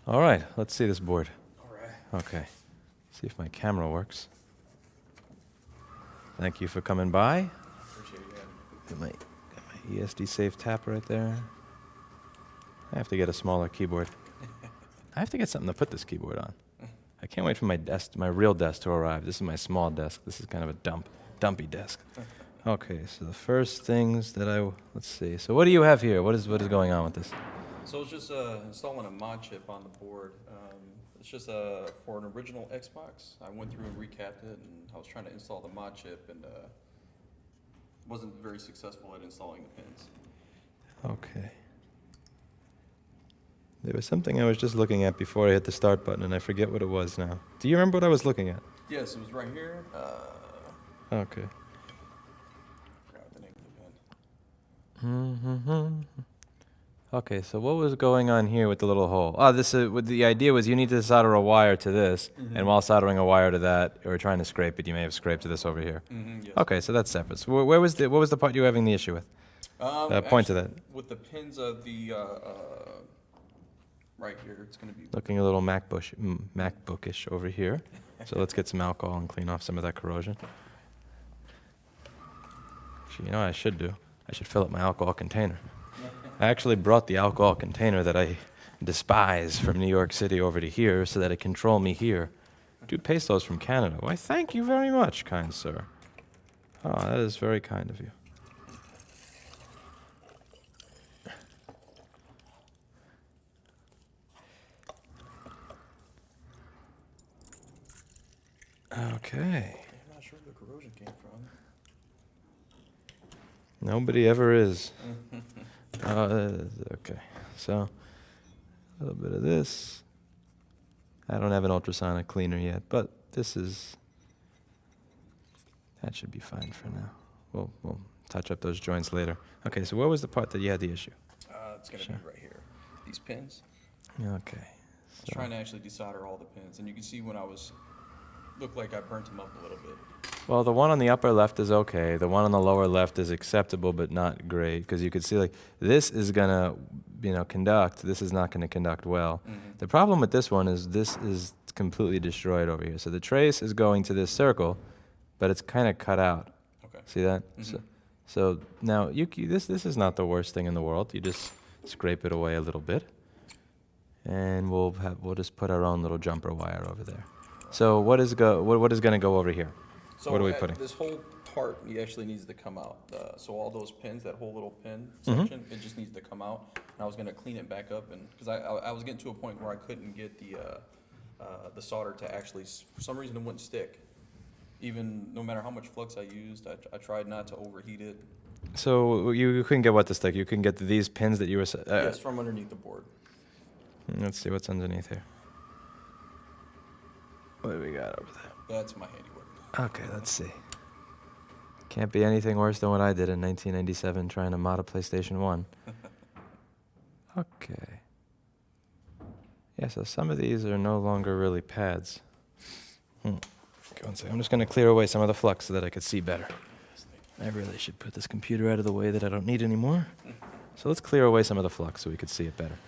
All right, let's see this board. All right. Okay, see if my camera works. Thank you for coming by. Appreciate it. Got my ESD safe tap right there. I have to get a smaller keyboard. I have to get something to put this keyboard on. I can't wait for my desk, my real desk to arrive. This is my small desk. This is kind of a dumpy desk. Okay, so the first things that let's see. So what do you have here? What is going on with this? So it's just installing a mod chip on the board. It's just for an original Xbox. I went through and recapped it, and I was trying to install the mod chip, and wasn't very successful at installing the pins. Okay. There was something I was just looking at before I hit the start button, and I forget what it was now. Do you remember what I was looking at? Yes, it was right here. Okay. I forgot the name of the pin. Okay, so what was going on here with the little hole? Oh, the idea was you need to solder a wire to this, and while soldering a wire to that, or trying to scrape it, you may have scraped to this over here. Yes. Okay, so that's separate. So what was the part you were having the issue with? Point to that. With the pins of the right here, it's going to be. Looking a little MacBookish over here. So let's get some alcohol and clean off some of that corrosion. Actually, you know what I should do? I should fill up my alcohol container. I actually brought the alcohol container that I despise from New York City over to here so that it control me here. Dude pays those from Canada. Why, thank you very much, kind sir. Oh, that is very kind of you. Okay. I'm not sure where the corrosion came from. Nobody ever is. Okay, so a little bit of this. I don't have an ultrasonic cleaner yet, but that should be fine for now. We'll touch up those joints later. Okay, so where was the part that you had the issue? It's going to be right here. These pins. Okay. I was trying to actually desolder all the pins, and you can see when looked like I burnt them up a little bit. Well, the one on the upper left is okay. The one on the lower left is acceptable, but not great, because you could see like this is gonna, conduct. This is not gonna conduct well. The problem with this one is this is completely destroyed over here. So the trace is going to this circle, but it's kind of cut out. Okay. See that? So now this is not the worst thing in the world. You just scrape it away a little bit, and we'll just put our own little jumper wire over there. So what is going to go over here? So what are we putting? This whole part actually needs to come out. So all those pins, that whole little pin section, it just needs to come out. And I was going to clean it back up, and because I was getting to a point where I couldn't get the solder to actually, for some reason, it wouldn't stick. Even no matter how much flux I used, I tried not to overheat it. So you couldn't get what to stick? You couldn't get these pins that you were... yes, from underneath the board. Let's see what's underneath here. What do we got over there? That's my handiwork. Okay, let's see. Can't be anything worse than what I did in 1997 trying to mod a PlayStation 1. Okay. Yeah, so some of these are no longer really pads. Okay, one second. I'm just going to clear away some of the flux so that I could see better. I really should put this computer out of the way that I don't need anymore. So let's clear away some of the flux so we could see it better.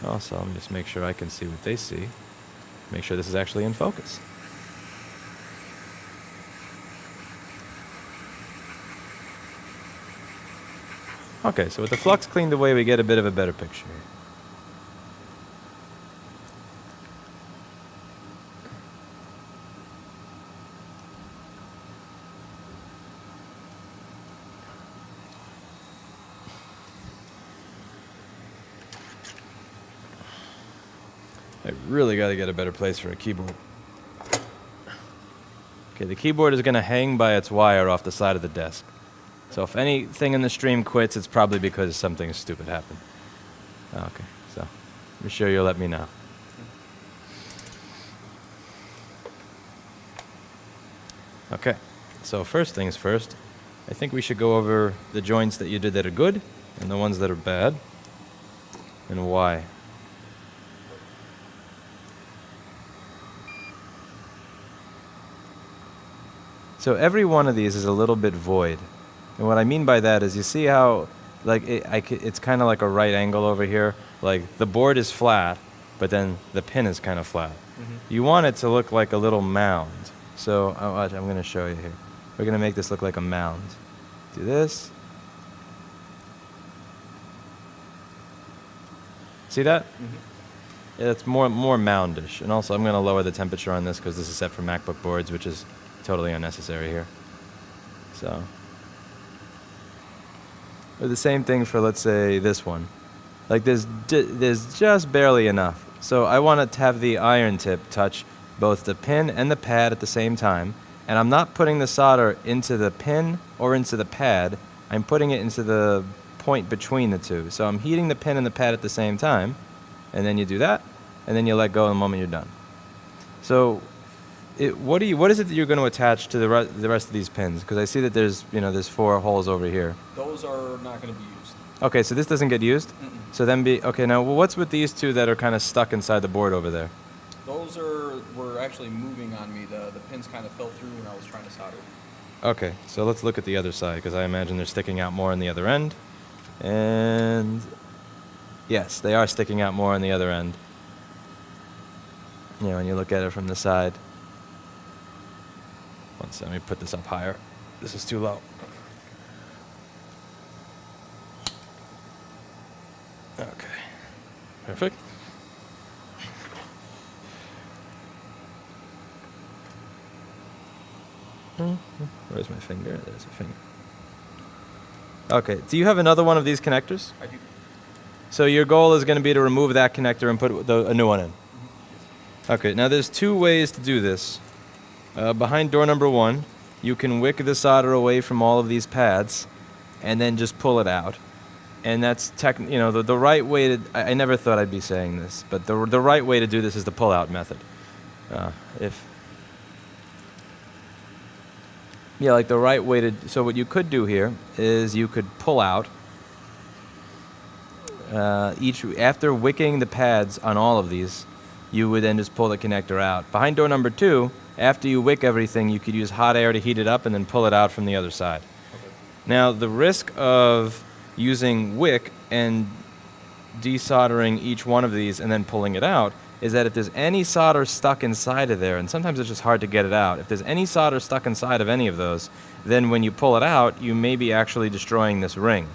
Also, let me just make sure I can see what they see. Make sure this is actually in focus. Okay, so with the flux cleaned away, we get a bit of a better picture. I really got to get a better place for a keyboard. Okay, the keyboard is going to hang by its wire off the side of the desk. So if anything in the stream quits, it's probably because something stupid happened. Okay, so I'm sure you'll let me know. Okay, so first things first, I think we should go over the joints that you did that are good and the ones that are bad, and why. So every one of these is a little bit void. And what I mean by that is you see how like it's kind of like a right angle over here. Like the board is flat, but then the pin is kind of flat. You want it to look like a little mound. So I'm going to show you here. We're going to make this look like a mound. Do this. See that? Yeah, it's more moundish. And also I'm going to lower the temperature on this because this is set for MacBook boards, which is totally unnecessary here. So, or the same thing for, let's say, this one. Like there's just barely enough. So I want it to have the iron tip touch both the pin and the pad at the same time. And I'm not putting the solder into the pin or into the pad. I'm putting it into the point between the two. So I'm heating the pin and the pad at the same time. And then you do that. And then you let go the moment you're done. So what is it that you're going to attach to the rest of these pins? Because I see that there's 4 holes over here. Those are not going to be used. Okay, so this doesn't get used? So then okay, now what's with these two that are kind of stuck inside the board over there? Those were actually moving on me. The pins kind of fell through when I was trying to solder. Okay, so let's look at the other side, because I imagine they're sticking out more on the other end. And yes, they are sticking out more on the other end. When you look at it from the side. Let me put this up higher. This is too low. Okay, perfect. Where's my finger? There's a finger. Okay, do you have another one of these connectors? I do. So your goal is going to be to remove that connector and put a new one in. Okay, now there's 2 ways to do this. Behind door number 1, you can wick the solder away from all of these pads and then just pull it out. And that's the right way to, I never thought I'd be saying this, but the right way to do this is the pull-out method. Like the right way to, so what you could do here is you could pull out after wicking the pads on all of these, you would then just pull the connector out. Behind door number 2, after you wick everything, you could use hot air to heat it up and then pull it out from the other side. Okay. Now, the risk of using wick and desoldering each one of these and then pulling it out is that if there's any solder stuck inside of there, and sometimes it's just hard to get it out, if there's any solder stuck inside of any of those, then when you pull it out, you may be actually destroying this ring.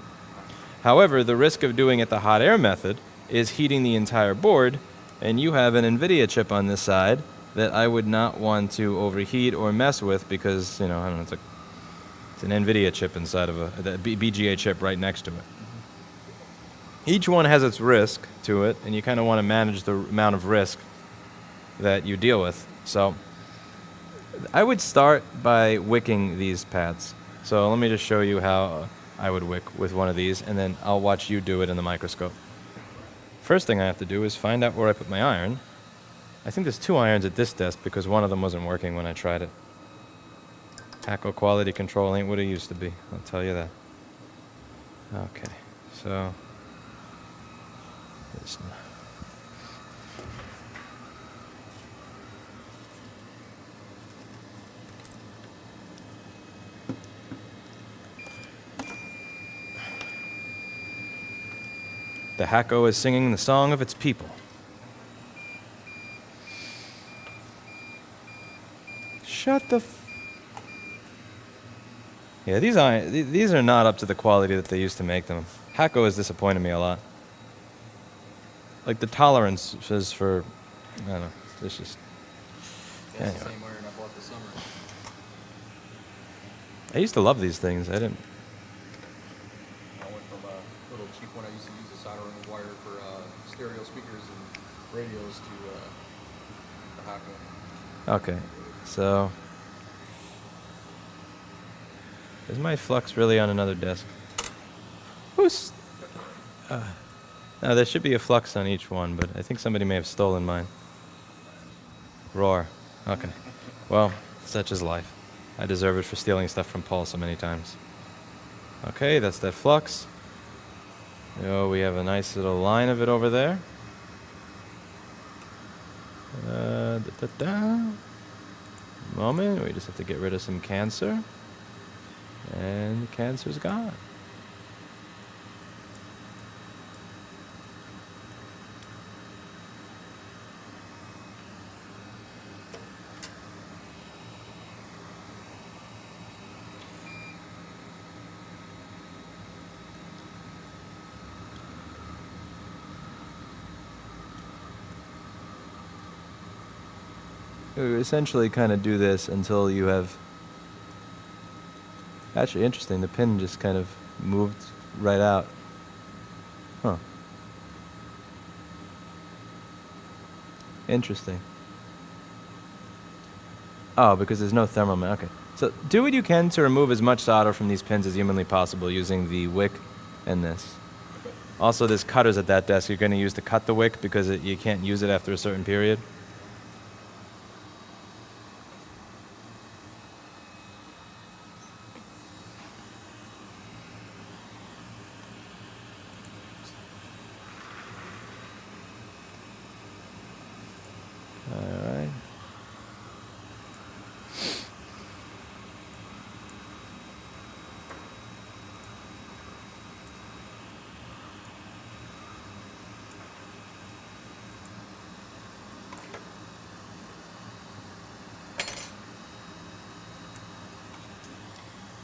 However, the risk of doing it the hot air method is heating the entire board, and you have an NVIDIA chip on this side that I would not want to overheat or mess with because, I don't know, it's an NVIDIA chip inside of a BGA chip right next to it. Each one has its risk to it, and you kind of want to manage the amount of risk that you deal with. So I would start by wicking these pads. So let me just show you how I would wick with one of these, and then I'll watch you do it in the microscope. First thing I have to do is find out where I put my iron. I think there's 2 irons at this desk because one of them wasn't working when I tried it. Haco quality control ain't what it used to be, I'll tell you that. Okay, so this. The Haco is singing the song of its people. Shut the Yeah, these are not up to the quality that they used to make them. Haco has disappointed me a lot. Like the tolerances for, I don't know, it's just. That's the same iron I bought this summer. I used to love these things. I didn't. I went from a little cheap one I used to use a soldering wire for stereo speakers and radios to the Haco. Okay, so. Is my flux really on another desk? Who's. No, there should be a flux on each one, but I think somebody may have stolen mine. Roar. Okay. Well, such is life. I deserve it for stealing stuff from Paul so many times. Okay, that's that flux. Oh, we have a nice little line of it over there. Moment, we just have to get rid of some cancer. And the cancer's gone. You essentially kind of do this until you have... Actually, interesting, the pin just kind of moved right out. Huh. Interesting. Oh, because there's no thermal... Okay. So do what you can to remove as much solder from these pins as humanly possible using the wick and this. Okay. Also, there's cutters at that desk you're going to use to cut the wick because you can't use it after a certain period. Alright.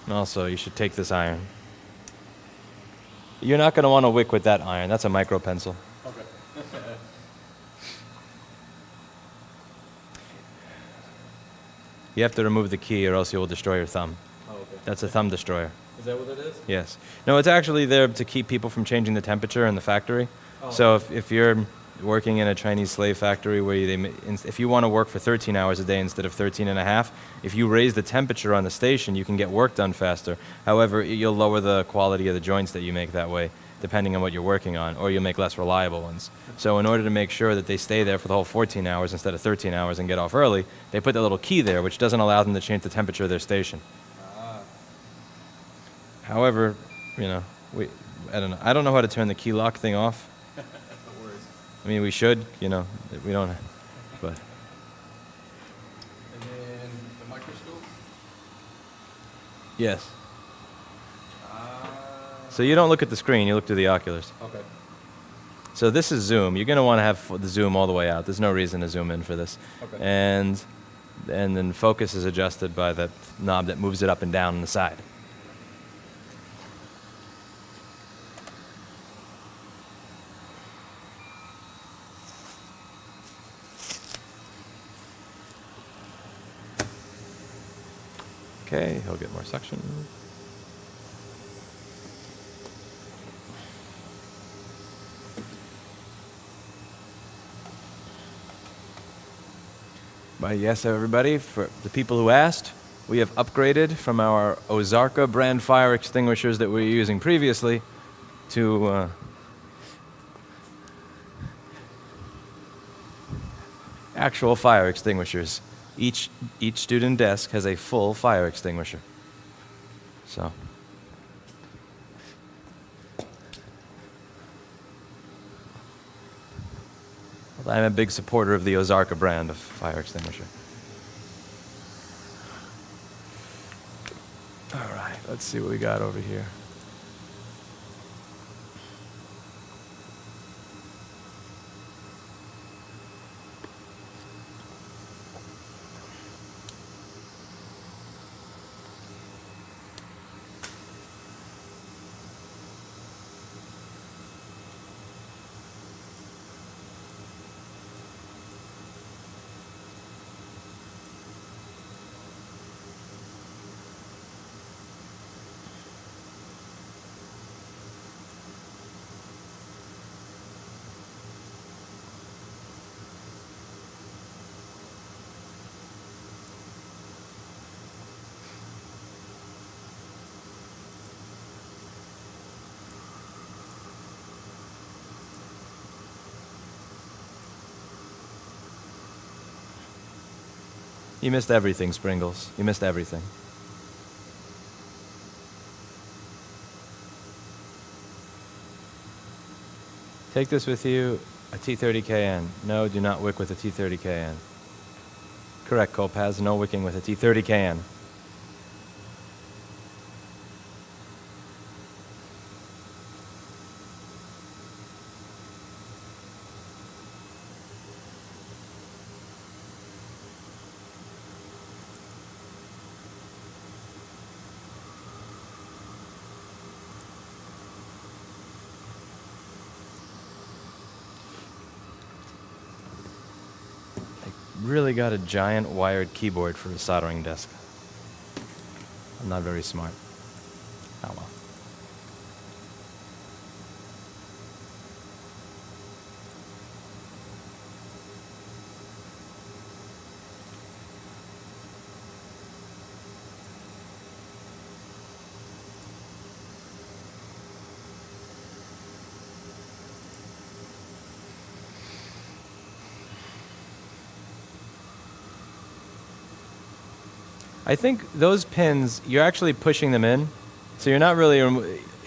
And also, you should take this iron. You're not going to want to wick with that iron. That's a micro pencil. Okay. You have to remove the key or else you will destroy your thumb. Oh, okay. That's a thumb destroyer. Is that what it is? Yes. No, it's actually there to keep people from changing the temperature in the factory. Oh. So if you're working in a Chinese slave factory where if you want to work for 13 hours a day instead of 13 and a half, if you raise the temperature on the station, you can get work done faster. However, you'll lower the quality of the joints that you make that way, depending on what you're working on, or you'll make less reliable ones. So in order to make sure that they stay there for the whole 14 hours instead of 13 hours and get off early, they put that little key there, which doesn't allow them to change the temperature of their station. Ah. However, you know, I don't know how to turn the key lock thing off. No worries. I mean, we should, you know, we don't, but... And then the microscope? Yes. So you don't look at the screen, you look through the oculars. Okay. So this is zoom. You're going to want to have the zoom all the way out. There's no reason to zoom in for this. Okay. And then focus is adjusted by that knob that moves it up and down on the side. Okay, he'll get more suction. But yes, everybody, for the people who asked, we have upgraded from our Ozarka brand fire extinguishers that we were using previously to actual fire extinguishers. Each student desk has a full fire extinguisher. So. I'm a big supporter of the Ozarka brand of fire extinguisher. All right, let's see what we got over here. You missed everything, Springles. You missed everything. Take this with you, a T30KN. No, do not wick with a T30KN. Correct, Copaz. No wicking with a T30KN. Really got a giant wired keyboard for a soldering desk. I'm not very smart. Oh well. I think those pins, you're actually pushing them in. So you're not really,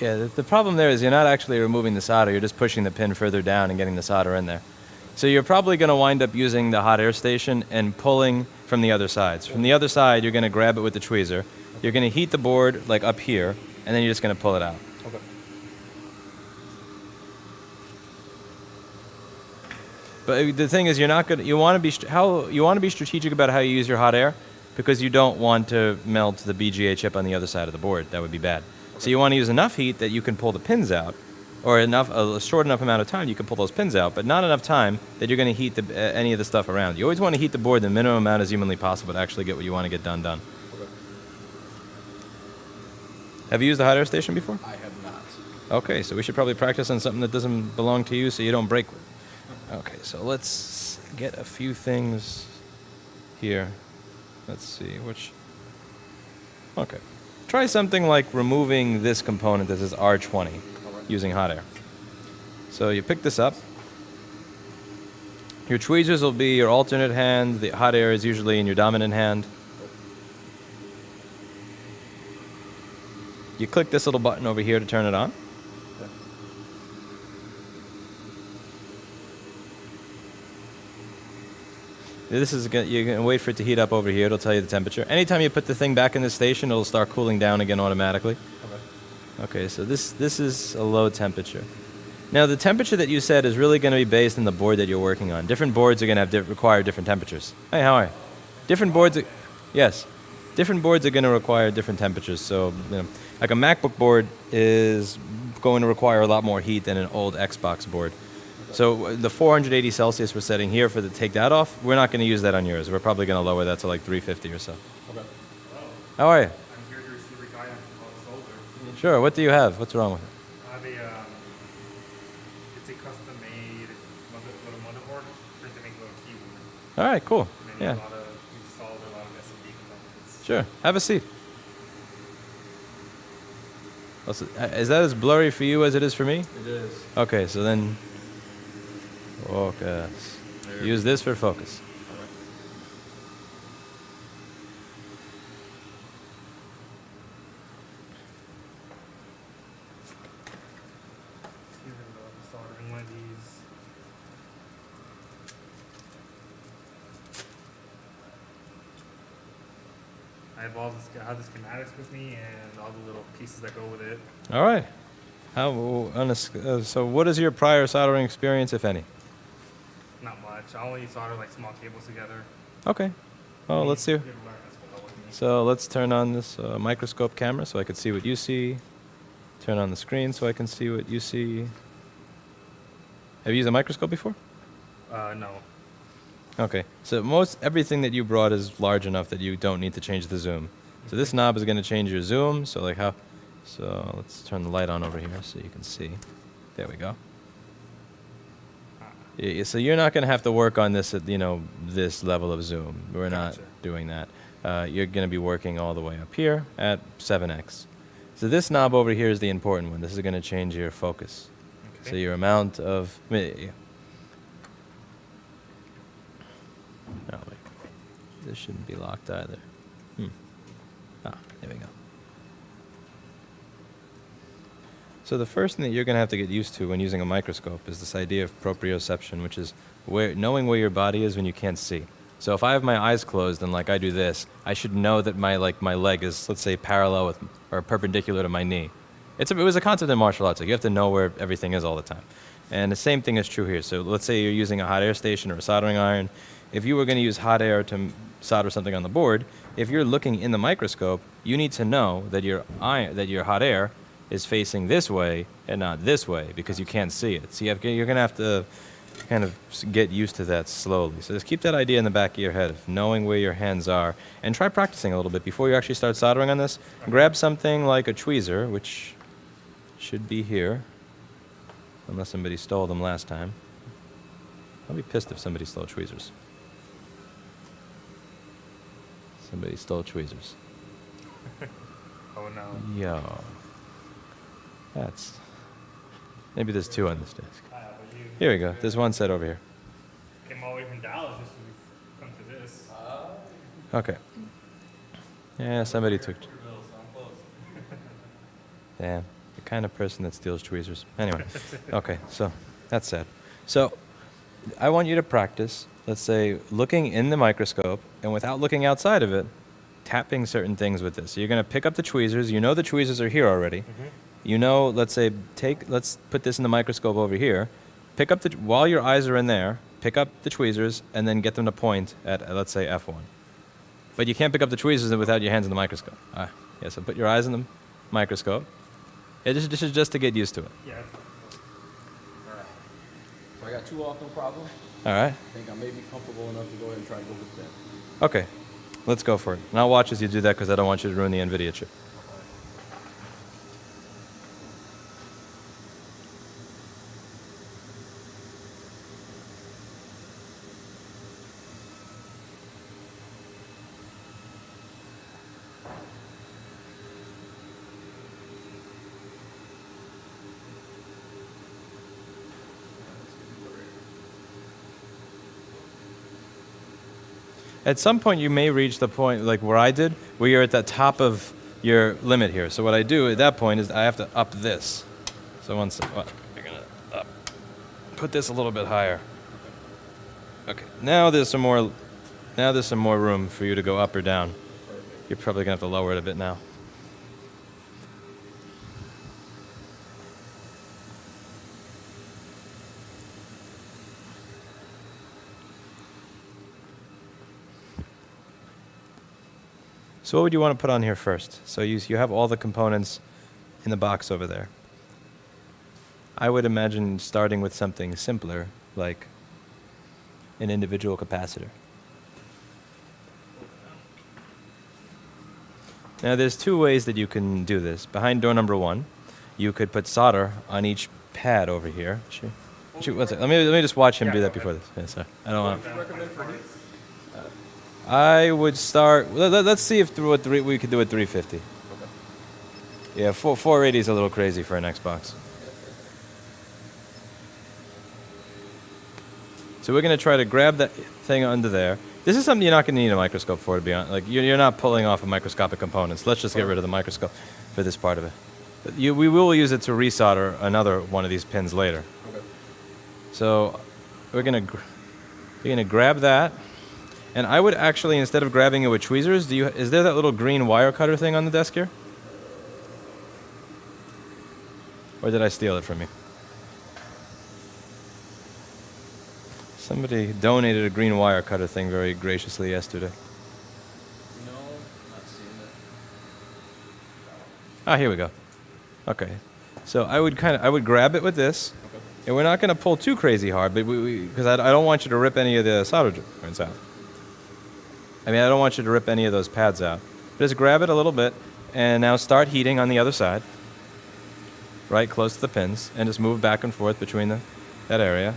yeah, the problem there is you're not actually removing the solder, you're just pushing the pin further down and getting the solder in there. So you're probably going to wind up using the hot air station and pulling from the other sides. From the other side, you're going to grab it with the tweezer. You're going to heat the board like up here, and then you're just going to pull it out. Okay. But the thing is, you're not going to, you want to be strategic about how you use your hot air, because you don't want to melt the BGA chip on the other side of the board. That would be bad. Okay. So you want to use enough heat that you can pull the pins out, or a short enough amount of time you can pull those pins out, but not enough time that you're going to heat any of the stuff around. You always want to heat the board the minimum amount as humanly possible to actually get what you want to get done. Okay. Have you used the hot air station before? I have not. Okay, so we should probably practice on something that doesn't belong to you so you don't break. Okay, so let's get a few things here. Let's see, okay. Try something like removing this component. This is R20 using hot air. So you pick this up. Your tweezers will be your alternate hand. The hot air is usually in your dominant hand. You click this little button over here to turn it on. You're going to wait for it to heat up over here. It'll tell you the temperature. Anytime you put the thing back in the station, it'll start cooling down again automatically. Okay, so this is a low temperature. Now, the temperature that you set is really going to be based on the board that you're working on. Different boards are going to require different temperatures. Hey, how are you? Different boards are going to require different temperatures. So, like a MacBook board is going to require a lot more heat than an old Xbox board. So the 480 Celsius we're setting here to take that off, we're not going to use that on yours. We're probably going to lower that to like 350 or so. Okay. How are you? I'm here to receive a guide on Soldering. Sure. What do you have? What's wrong with it? I have it's a custom-made little motherboard to make a little keyboard. All right, cool. And Yeah. we installed a lot of SMD components. Sure. Have a seat. Is that as blurry for you as it is for me? It is. Okay, so then focus. Use this for focus. Here we go, soldering one of these. I have I have the schematics with me and all the little pieces that go with it. All right. So what is your prior soldering experience, if any? Not much. I only solder like small cables together. Okay. Well, let's see. You have to learn as well with me. So let's turn on this microscope camera so I can see what you see. Turn on the screen so I can see what you see. Have you used a microscope before? No. Okay. So everything that you brought is large enough that you don't need to change the zoom. So this knob is going to change your zoom. So let's turn the light on over here so you can see. There we go. Yeah, so you're not going to have to work on this at this level of zoom. We're not doing that. You're going to be working all the way up here at 7x. So this knob over here is the important one. This is going to change your focus. Okay. So your amount of... This shouldn't be locked either. Ah, there we go. So the first thing that you're going to have to get used to when using a microscope is this idea of proprioception, which is knowing where your body is when you can't see. So if I have my eyes closed and like I do this, I should know that my leg is, let's say, parallel with or perpendicular to my knee. It was a concept in martial arts. Like you have to know where everything is all the time. And the same thing is true here. So let's say you're using a hot air station or a soldering iron. If you were going to use hot air to solder something on the board, if you're looking in the microscope, you need to know that your hot air is facing this way and not this way because you can't see it. So you're going to have to kind of get used to that slowly. So just keep that idea in the back of your head of knowing where your hands are and try practicing a little bit before you actually start soldering on this. Grab something like a tweezer, which should be here, unless somebody stole them last time. I'll be pissed if somebody stole tweezers. Somebody stole tweezers. Oh no. Yo. Maybe there's two on this desk. But you Here we go. There's one set over here. came all the way from Dallas just to come to this. Okay. Yeah, somebody took. Damn. The kind of person that steals tweezers. Anyway. Okay, so that's sad. So I want you to practice, let's say, looking in the microscope and without looking outside of it, tapping certain things with this. So you're going to pick up the tweezers. You know the tweezers are here already. You know, let's put this in the microscope over here. Pick up while your eyes are in there, pick up the tweezers and then get them to point at, let's say, F1. But you can't pick up the tweezers without your hands in the microscope. Yeah, so put your eyes in the microscope. This is just to get used to it. Yeah. Alright. So I got 2 off, no problem. All right? I think I may be comfortable enough to go ahead and try and go with that. Okay. Let's go for it. And I'll watch as you do that because I don't want you to ruin the NVIDIA chip. At some point, you may reach the point, like where I did, where you're at the top of your limit here. So what I do at that point is I have to up this. So you're going to up. Put this a little bit higher. Okay. Now there's some more room for you to go up or down. You're probably going to have to lower it a bit now. So what would you want to put on here first? So you have all the components in the box over there. I would imagine starting with something simpler, like an individual capacitor. Now there's 2 ways that you can do this. Behind door number 1, you could put solder on each pad over here. One second. Let me just watch him do that before this. Yeah, sorry. I don't want to. Recommend for heat? I would start. Let's see if we could do it 350. Okay. Yeah, 480 is a little crazy for an Xbox. So we're going to try to grab that thing under there. This is something you're not going to need a microscope for, to be honest. Like you're not pulling off of microscopic components. Let's just get rid of the microscope for this part of it. But we will use it to resolder another one of these pins later. Okay. So we're going to grab that. And I would actually, instead of grabbing it with tweezers, is there that little green wire cutter thing on the desk here? Or did I steal it from you? Somebody donated a green wire cutter thing very graciously yesterday. No, not seeing it. Ah, here we go. Okay. So I would grab it with this. Okay. And we're not going to pull too crazy hard, but because I don't want you to rip any of the solder joints out. I don't want you to rip any of those pads out. Just grab it a little bit, and now start heating on the other side, right close to the pins, and just move back and forth between that area.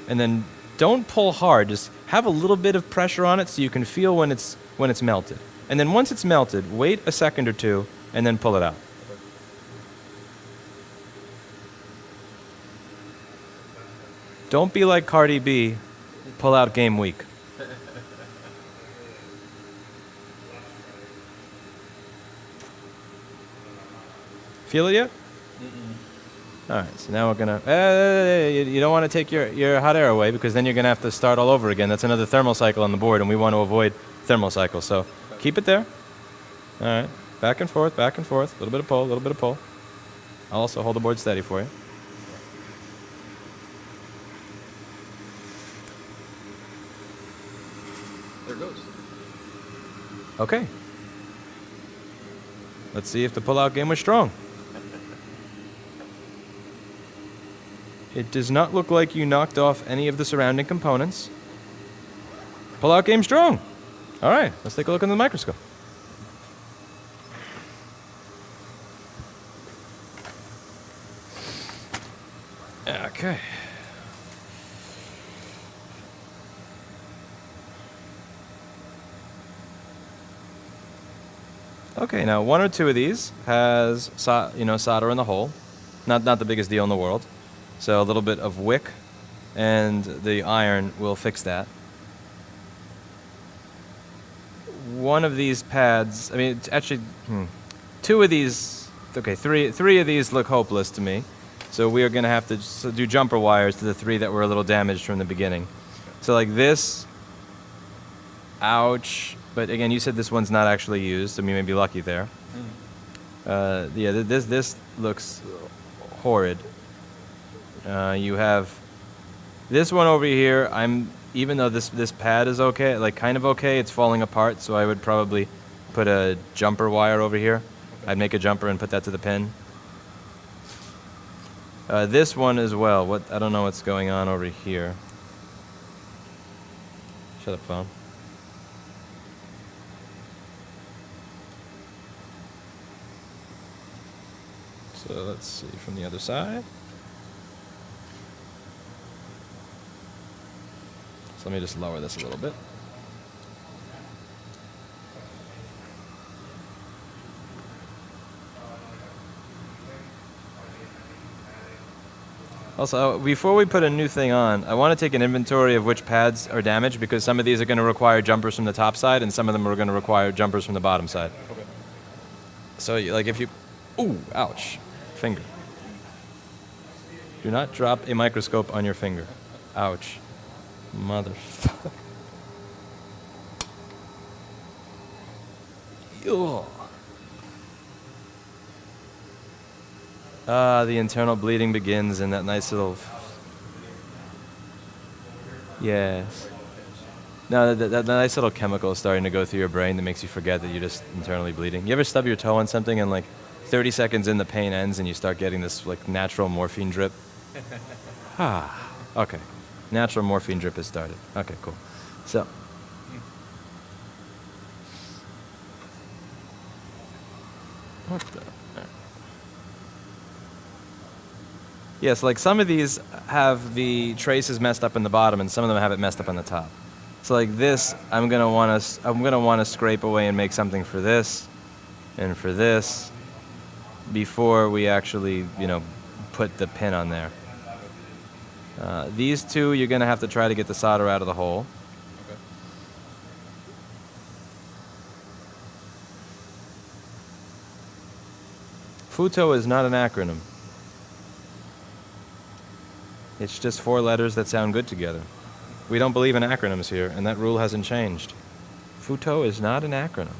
And then don't pull hard. Just have a little bit of pressure on it so you can feel when it's melted. And then once it's melted, wait a second or 2, and then pull it out. Don't be like Cardi B, pull out game week. Feel it yet? All right, so now we're gonna. You don't want to take your hot air away because then you're gonna have to start all over again. That's another thermal cycle on the board, and we want to avoid thermal cycles. So keep it there. All right, back and forth, back and forth. A little bit of pull, a little bit of pull. I'll also hold the board steady for you. There it goes. Okay. Let's see if the pull-out game was strong. It does not look like you knocked off any of the surrounding components. Pull-out game strong. All right, let's take a look under the microscope. Okay. Okay, now one or two of these has solder in the hole. Not the biggest deal in the world. So a little bit of wick and the iron will fix that. One of these pads, I mean, it's actually, two of these, okay, three of these look hopeless to me. So we are going to have to do jumper wires to the three that were a little damaged from the beginning. So like this, ouch. But again, you said this one's not actually used, so we may be lucky there. Yeah, this looks horrid. You have this one over here. Even though this pad is okay, like kind of okay, it's falling apart. So I would probably put a jumper wire over here. I'd make a jumper and put that to the pin. This one as well. I don't know what's going on over here. Shut up, phone. So let's see from the other side. So let me just lower this a little bit. Also, before we put a new thing on, I want to take an inventory of which pads are damaged because some of these are going to require jumpers from the top side and some of them are going to require jumpers from the bottom side. Okay. So like if you, ooh, ouch, finger. Do not drop a microscope on your finger. Ouch. Motherfucker. Ugh. The internal bleeding begins in that nice little... Yes. No, that nice little chemical is starting to go through your brain that makes you forget that you're just internally bleeding. You ever stub your toe on something and like 30 seconds in the pain ends and you start getting this like natural morphine drip? Okay. Natural morphine drip has started. Okay, cool. So. What the? Yes, like some of these have the traces messed up in the bottom, and some of them have it messed up on the top. So like this, I'm gonna want to scrape away and make something for this, and for this, before we actually, put the pin on there. These two, you're gonna have to try to get the solder out of the hole. Okay. FUTO is not an acronym. It's just 4 letters that sound good together. We don't believe in acronyms here, and that rule hasn't changed. FUTO is not an acronym.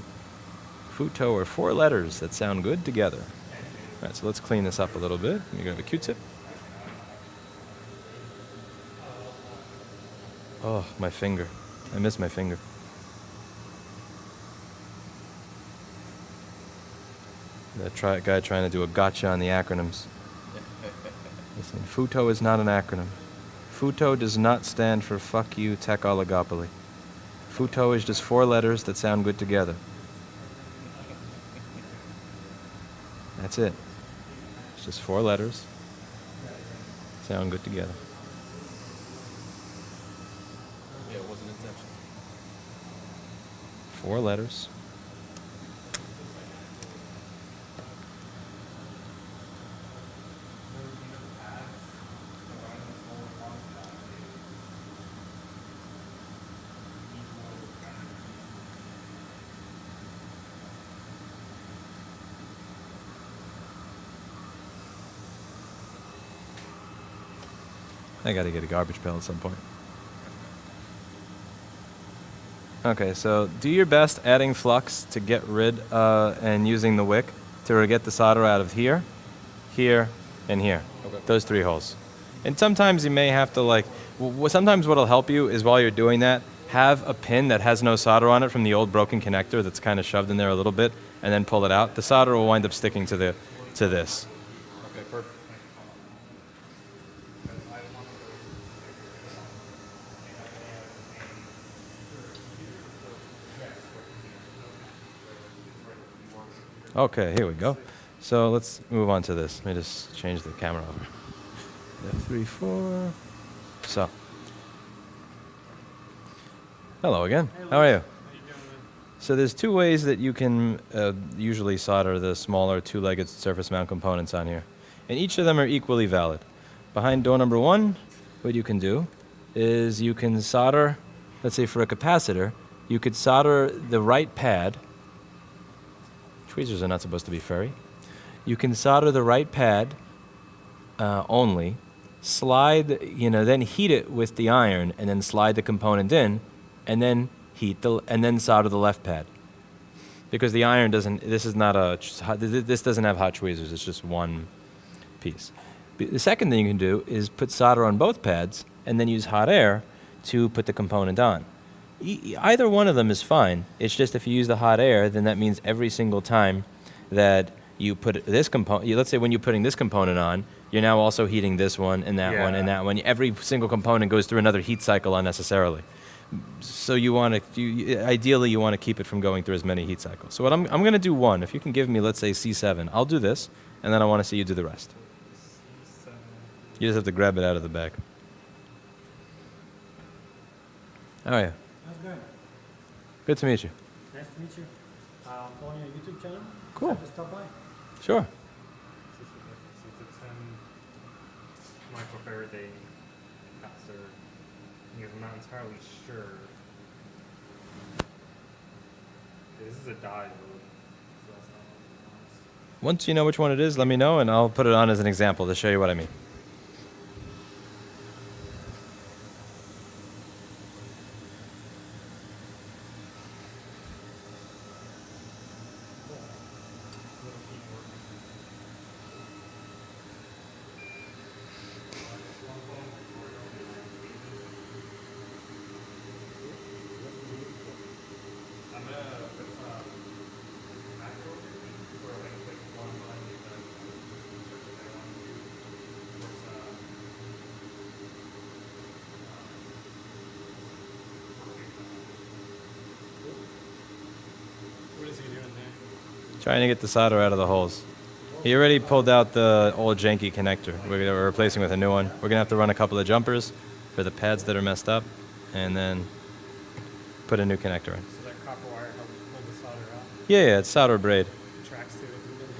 FUTO are 4 letters that sound good together. All right, so let's clean this up a little bit. Let me grab a Q-tip. Oh, my finger. I miss my finger. That guy trying to do a gotcha on the acronyms. Listen, FUTO is not an acronym. FUTO does not stand for fuck you tech oligopoly. FUTO is just 4 letters that sound good together. That's it. It's just 4 letters. Sound good together. Yeah, it wasn't intentional. 4 letters. I gotta get a garbage pail at some point. Okay, so do your best adding flux to get rid and using the wick to get the solder out of here, here, and here. Okay. Those 3 holes. And sometimes you may have to like, sometimes what'll help you is while you're doing that, have a pin that has no solder on it from the old broken connector that's kind of shoved in there a little bit, and then pull it out. The solder will wind up sticking to this. Okay, perfect. Okay, here we go. So let's move on to this. Let me just change the camera over. F3, 4. So. Hello again. How are you? So there's 2 ways that you can usually solder the smaller 2-legged surface mount components on here. And each of them are equally valid. Behind door number 1, what you can do is you can solder, let's say for a capacitor, you could solder the right pad. Tweezers are not supposed to be furry. You can solder the right pad only, slide, then heat it with the iron, and then slide the component in, and then and then solder the left pad. Because the iron doesn't. This doesn't have hot tweezers. It's just one piece. The second thing you can do is put solder on both pads, and then use hot air to put the component on. Either one of them is fine. It's just if you use the hot air, then that means every single time that you put this component, let's say when you're putting this component on, you're now also heating this one and that one and that one. Every single component goes through another heat cycle unnecessarily. So ideally you want to keep it from going through as many heat cycles. So what I'm going to do one. If you can give me, let's say C7, I'll do this, and then I want to see you do the rest. You just have to grab it out of the bag. How are you? How's it going? Good to meet you. Nice to meet you. Following your YouTube channel. Cool. Just stop by. Sure. It's a 10 microfarad capacitor. Because I'm not entirely sure. Okay, this is a diode. So that's not what it wants. Once you know which one it is, let me know, and I'll put it on as an example to show you what I mean. I'm gonna put some macro where I can click one line and then search the other one. What is he doing there? Trying to get the solder out of the holes. He already pulled out the old janky connector. We're replacing with a new one. We're going to have to run a couple of jumpers for the pads that are messed up, and then put a new connector in. So that copper wire helps pull the solder out. Yeah, it's solder braid. Tracks to it a little bit.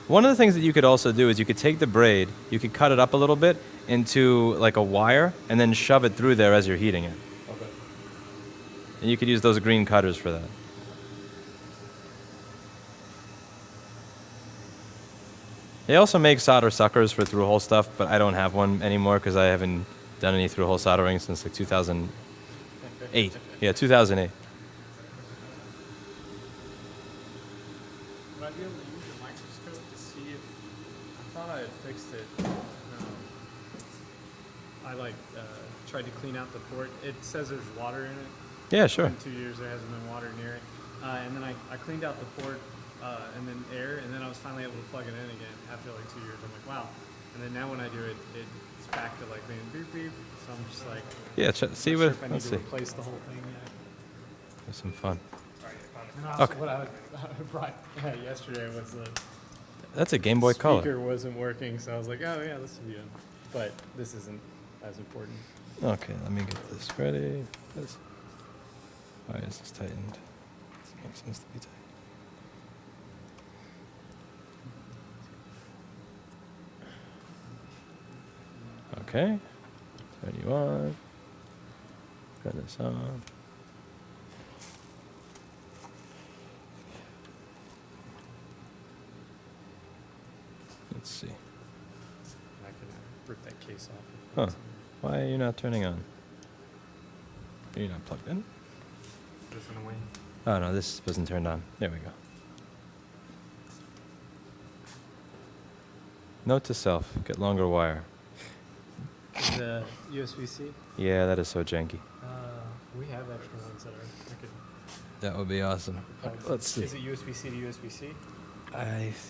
One of the things that you could also do is you could take the braid, you could cut it up a little bit into like a wire, and then shove it through there as you're heating it. Okay. And you could use those green cutters for that. They also make solder suckers for through-hole stuff, but I don't have one anymore because I haven't done any through-hole soldering since like 2008. Yeah, 2008. Would I be able to use a microscope to see if I thought I had fixed it? I tried to clean out the port. It says there's water in it. Yeah, sure. In 2 years there hasn't been water near it. And then I cleaned out the port and then air, and then I was finally able to plug it in again after like 2 years. I'm like, wow. And then now when I do it, it's back to like being beep beep. So I'm just like, Yeah, see not what. sure if I need Let's to see. replace the whole thing yet. Have some fun. And also Okay. what I brought yesterday was the That's a Game Boy Color. speaker wasn't working, so I was like, oh yeah, this will be good. But this isn't as important. Okay, let me get this ready. Why is this tightened? Does it make sense to be tightened? Okay, turn you on. Turn this on. Let's see. I can rip that case off. Huh. Why are you not turning on? Are you not plugged in? This in a way. Oh no, this wasn't turned on. There we go. Note to self, get longer wire. The USB-C. Yeah, that is so janky. We have extra ones that are. I could That would be awesome. probably- Let's see. Is it USB-C to USB-C?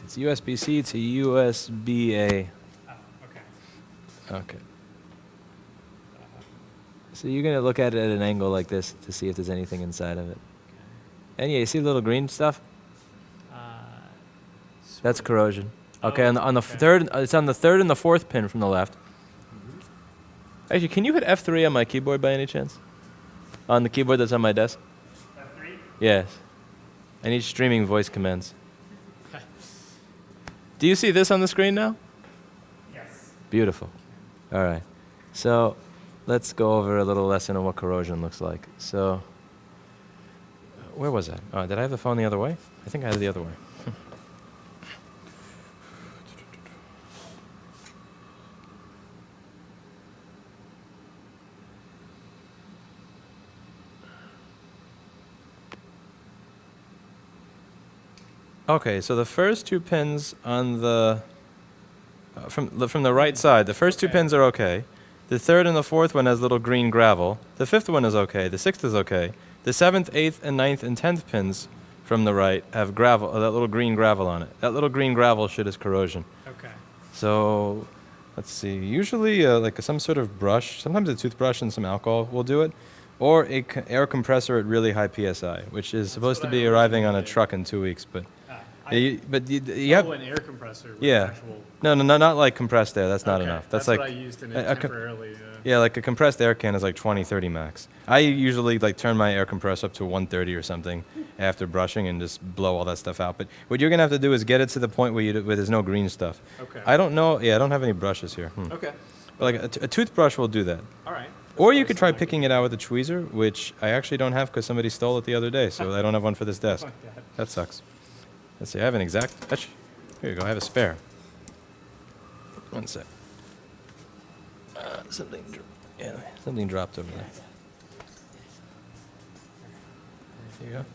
It's USB-C to USB-A. Oh, okay. Okay. So you're gonna look at it at an angle like this to see if there's anything inside of it. And yeah, you see the little green stuff? That's corrosion. Okay, Oh, on the okay. third, it's on the third and the fourth pin from the left. Actually, can you hit F3 on my keyboard by any chance? On the keyboard that's on my desk? F3? Yes. I need streaming voice commands. Do you see this on the screen now? Yes. Beautiful. All right. So let's go over a little lesson on what corrosion looks like. So where was I? Oh, did I have the phone the other way? I think I had it the other way. Okay, so the first two pins on the from the right side, the first two pins are okay. The third and the fourth one has little green gravel. The fifth one is okay. The sixth is okay. The seventh, eighth, and ninth and 10th pins from the right have gravel, that little green gravel on it. That little green gravel shit is corrosion. Okay. So let's see. Usually, like some sort of brush, sometimes a toothbrush and some alcohol will do it, or a air compressor at really high psi, which is supposed to what be I arriving on a originally did. truck in 2 weeks. But I, you have an air compressor. With yeah. Actual, No, not like compressed air. That's not okay, enough. That's what like I used in a- it a com- temporarily. yeah, like a compressed air can is like 20, 30 max. I usually like turn my air compressor up to 130 or something after brushing and just blow all that stuff out. But what you're gonna have to do is get it to the point where where there's no green stuff. Okay. I don't know. Yeah, I don't have any brushes here. Okay. But like a toothbrush will do that. All right. Or you could try picking it out with a tweezer, which I actually don't have because somebody stole it the other day, so I don't have one for this desk. Like that. That sucks. Let's see. I have an exact. Here you go. I have a spare. One sec. Something dropped over there. There you go.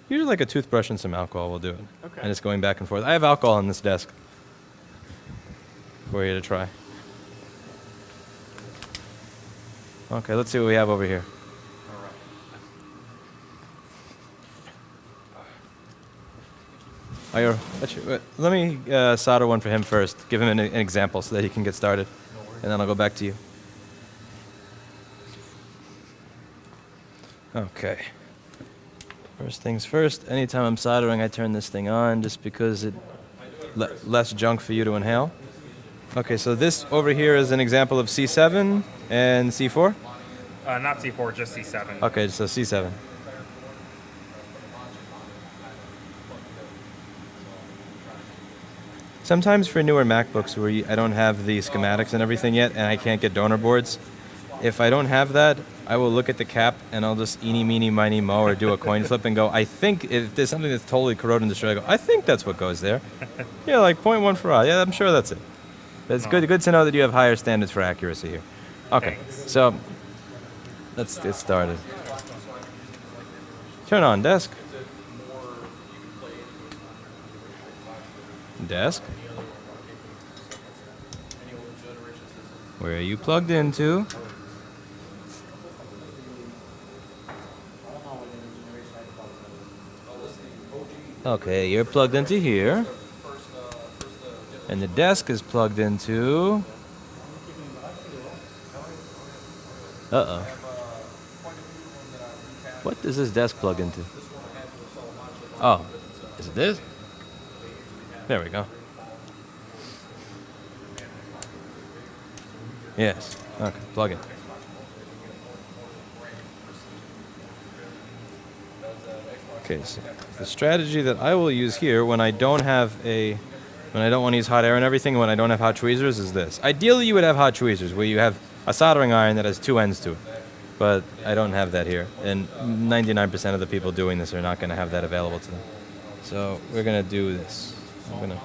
Usually like a toothbrush and some alcohol will do it. Okay. And it's going back and forth. I have alcohol on this desk for you to try. Okay, let's see what we have over here. Let me solder one for him first. Give him an example so that he can get started. And then I'll go back to you. Okay. First things first, anytime I'm soldering, I turn this thing on just because it less junk for you to inhale. Okay, so this over here is an example of C7 and C4? Not C4, just C7. Okay, so C7. Sometimes for newer MacBooks where I don't have the schematics and everything yet and I can't get donor boards, if I don't have that, I will look at the cap and I'll just eeny, meeny, miny, mo, or do a coin flip and go, I think if there's something that's totally corroded and destroyed, I go, I think that's what goes there. Yeah, like 0.1 for all. Yeah, I'm sure that's it. But it's good to know that you have higher standards for accuracy here. Okay, so let's get started. Turn on desk. Desk. Where are you plugged into? Okay, you're plugged into here. And the desk is plugged into... Uh-oh. What does this desk plug into? Oh, is it this? There we go. Yes. Okay, plug it. Okay, so the strategy that I will use here when I don't want to use hot air and everything, when I don't have hot tweezers, is this. Ideally, you would have hot tweezers where you have a soldering iron that has two ends to it. But I don't have that here. And 99% of the people doing this are not going to have that available to them. So we're going to do this. I'm going to...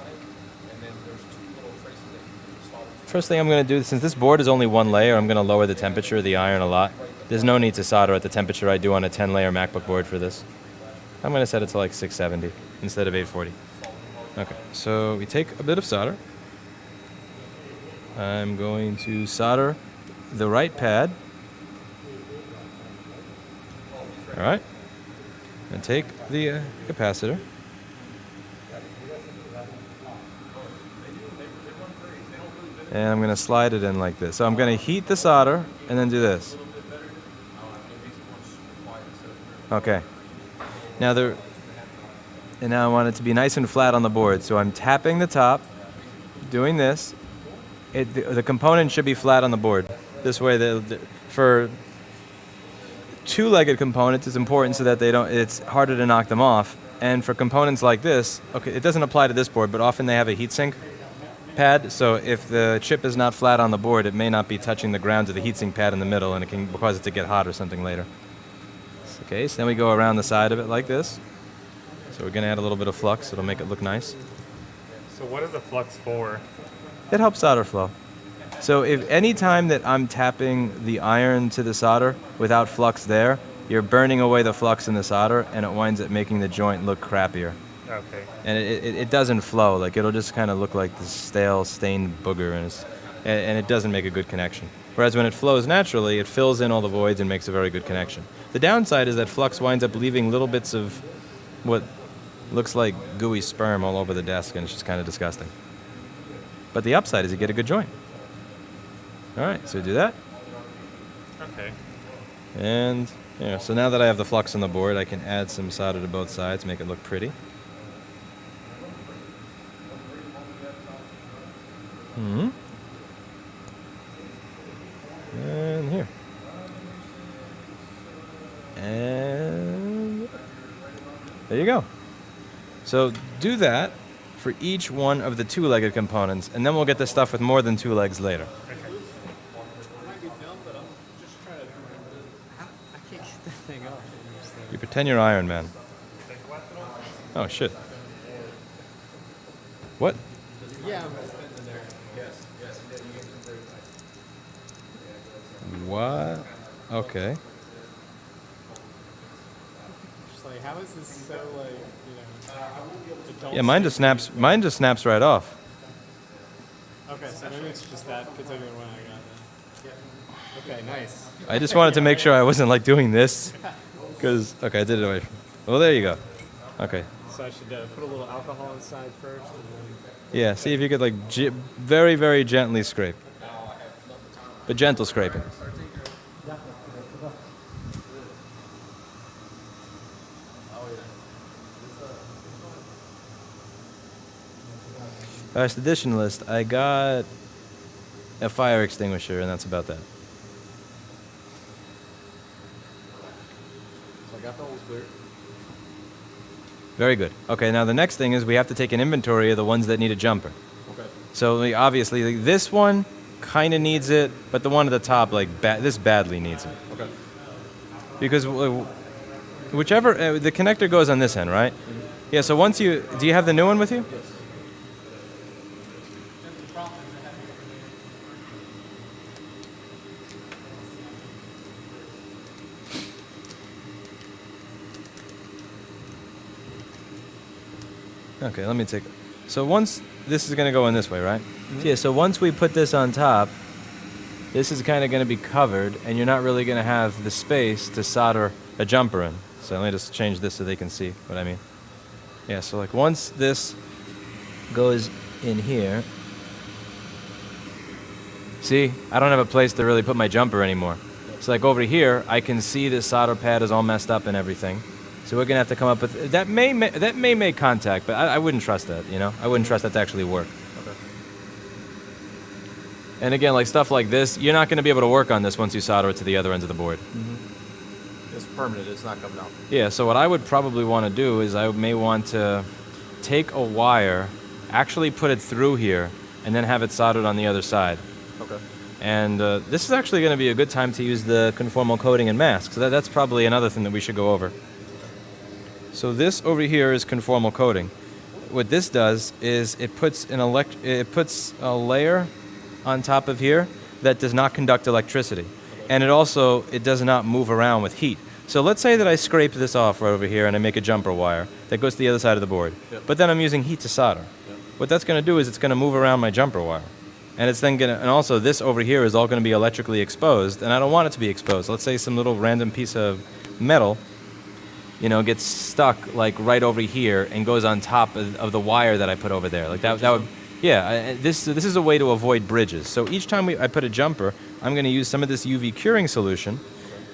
first thing I'm going to do, since this board is only one layer, I'm going to lower the temperature of the iron a lot. There's no need to solder at the temperature I do on a 10-layer MacBook board for this. I'm going to set it to like 670 instead of 840. Okay, so we take a bit of solder. I'm going to solder the right pad. All right, and take the capacitor. And I'm going to slide it in like this. So I'm going to heat the solder and then do this. Okay. Now I want it to be nice and flat on the board. So I'm tapping the top, doing this. The component should be flat on the board. This way, for two-legged components, it's important so that it's harder to knock them off. And for components like this, okay, it doesn't apply to this board, but often they have a heatsink pad. So if the chip is not flat on the board, it may not be touching the ground to the heatsink pad in the middle, and it can cause it to get hot or something later. Okay, so then we go around the side of it like this. So we're going to add a little bit of flux. It'll make it look nice. So what is the flux for? It helps solder flow. So if any time that I'm tapping the iron to the solder without flux there, you're burning away the flux in the solder, and it winds up making the joint look crappier. Okay. And it doesn't flow. Like, it'll just kind of look like this stale, stained booger, and it doesn't make a good connection. Whereas when it flows naturally, it fills in all the voids and makes a very good connection. The downside is that flux winds up leaving little bits of what looks like gooey sperm all over the desk, and it's just kind of disgusting. But the upside is you get a good joint. All right, so do that. Okay. And yeah, so now that I have the flux on the board, I can add some solder to both sides, make it look pretty. And here. And there you go. So do that for each one of the two-legged components, and then we'll get the stuff with more than two legs later. I might be dumb, but I'm just trying to remember. I can't get that thing up. You pretend you're Iron Man. Oh, shit. What? Yeah, I'm in there. What? Okay. Just like, how is this so, like, you know, adult Yeah, mine just snaps right off. Okay, so maybe it's just that particular one I got then. Okay, nice. I just wanted to make sure I wasn't like doing this, because okay, I did it away from. Well, there you go. Okay. So I should put a little alcohol inside first, and then. Yeah. See if you could like very, very gently scrape, but gentle scraping. As additionalist, I got a fire extinguisher, and that's about that. So I got the holes clear. Very good. Okay, now the next thing is we have to take an inventory of the ones that need a jumper. Okay. So obviously this one kind of needs it, but the one at the top, like this badly needs it. Okay. Because whichever, the connector goes on this end, right? Yeah, so once do you have the new one with you? Yes. Okay, let me take. So once this is going to go in this way, right? Yeah. So once we put this on top, this is kind of going to be covered, and you're not really going to have the space to solder a jumper in. So let me just change this so they can see what I mean. Yeah. So like once this goes in here, see, I don't have a place to really put my jumper anymore. So like over here, I can see this solder pad is all messed up and everything. So we're gonna have to come up with that may make contact, but I wouldn't trust that. You know, I wouldn't trust that to actually work. Okay. And again, like stuff like this, you're not gonna be able to work on this once you solder it to the other ends of the board. It's permanent. It's not coming out. Yeah. So what I would probably want to do is I may want to take a wire, actually put it through here, and then have it soldered on the other side. Okay. And this is actually going to be a good time to use the conformal coating and mask. So that's probably another thing that we should go over. So this over here is conformal coating. What this does is it puts a layer on top of here that does not conduct electricity. And it does not move around with heat. So let's say that I scrape this off right over here and I make a jumper wire that goes to the other side of the board. Yep. But then I'm using heat to solder. Yep. What that's going to do is it's going to move around my jumper wire. And it's then going to, and also this over here is all going to be electrically exposed, and I don't want it to be exposed. Let's say some little random piece of metal, you know, gets stuck like right over here and goes on top of the wire that I put over there. Like that would, yeah. This is a way to avoid bridges. So each time I put a jumper, I'm going to use some of this UV curing solution,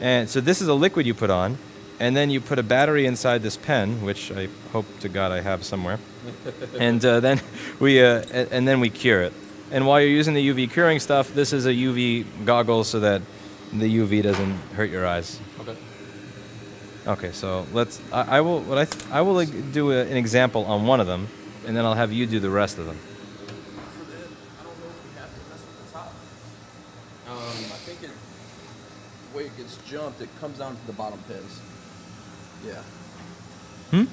and so this is a liquid you put on, and then you put a battery inside this pen, which I hope to God I have somewhere, and then we cure it. And while you're using the UV curing stuff, this is a UV goggle so that the UV doesn't hurt your eyes. Okay. Okay, so I will like, do an example on one of them, and then I'll have you do the rest of them. For the, I don't know if we have to mess with the top. I think the way it gets jumped, it comes down to the bottom pins. Yeah.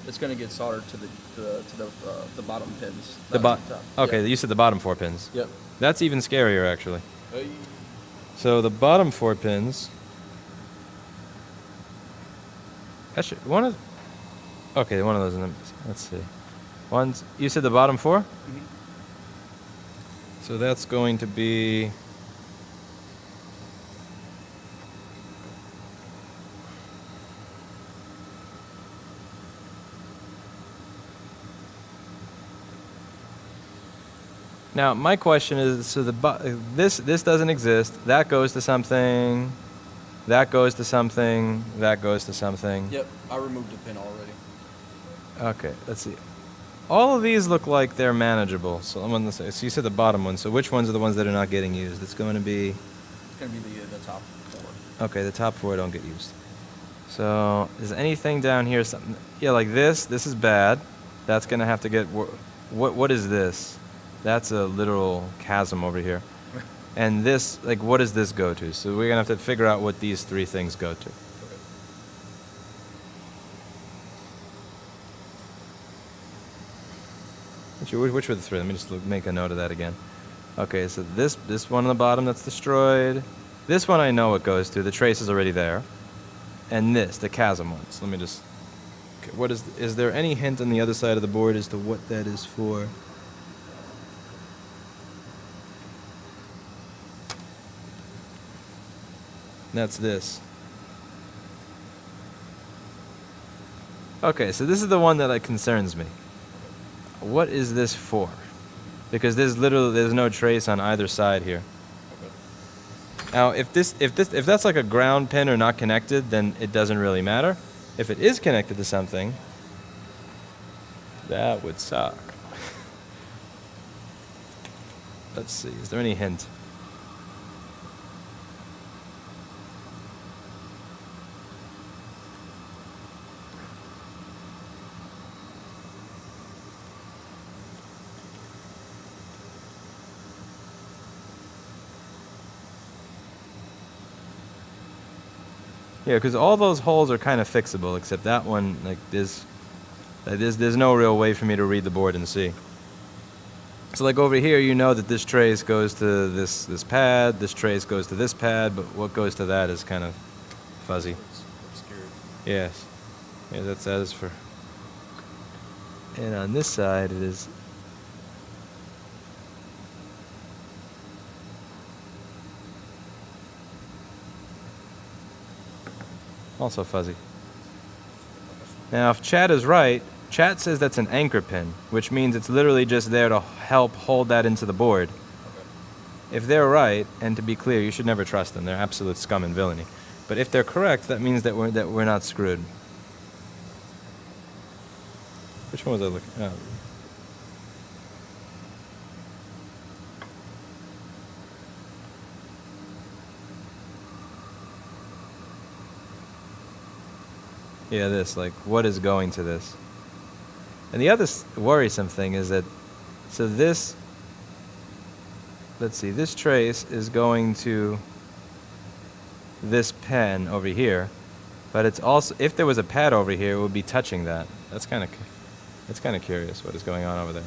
It's gonna get soldered to the bottom pins. not to the top. Okay, Yeah. you said the bottom 4 pins. Yep. That's even scarier, actually. Hey. So the bottom 4 pins. Actually, okay, one of those. Let's see. You said the bottom 4. Mm-hmm. So that's going to be. Now, my question is, so this doesn't exist. That goes to something. That goes to something. That goes to something. Yep. I removed the pin already. Okay, let's see. All of these look like they're manageable. So I'm gonna say. So you said the bottom one. So which ones are the ones that are not getting used? It's going to be. It's gonna be the top 4. Okay, the top 4 don't get used. So is anything down here something? Yeah, like this. This is bad. That's gonna have to get. What is this? That's a literal chasm over here. And this, like, what does this go to? So we're gonna have to figure out what these 3 things go to. Which were the 3? Let me just make a note of that again. Okay, so this one on the bottom that's destroyed. This one I know what goes to. The trace is already there. And this, the chasm ones. Let me just. Okay, is there any hint on the other side of the board as to what that is for? That's this. Okay, so this is the one that concerns me. What is this for? Because there's no trace on either side here. Now, if that's like a ground pin or not connected, then it doesn't really matter. If it is connected to something, that would suck. Let's see. Is there any hint? Yeah, because all those holes are kind of fixable, except that one, like, there's no real way for me to read the board and see. So, like, over here, you know that this trace goes to this pad, this trace goes to this pad, but what goes to that is kind of fuzzy. It's obscured. Yes. Yeah, that is for... And on this side, it is... also fuzzy. Now, if Chat is right, Chat says that's an anchor pin, which means it's literally just there to help hold that into the board. Okay. If they're right, and to be clear, you should never trust them. They're absolute scum and villainy. But if they're correct, that means that we're not screwed. Which one was I looking at? Oh. Yeah, this, like, what is going to this? And the other worrisome thing is that, so this, let's see, this trace is going to this pen over here, but it's also, if there was a pad over here, it would be touching that. That's kind of curious what is going on over there.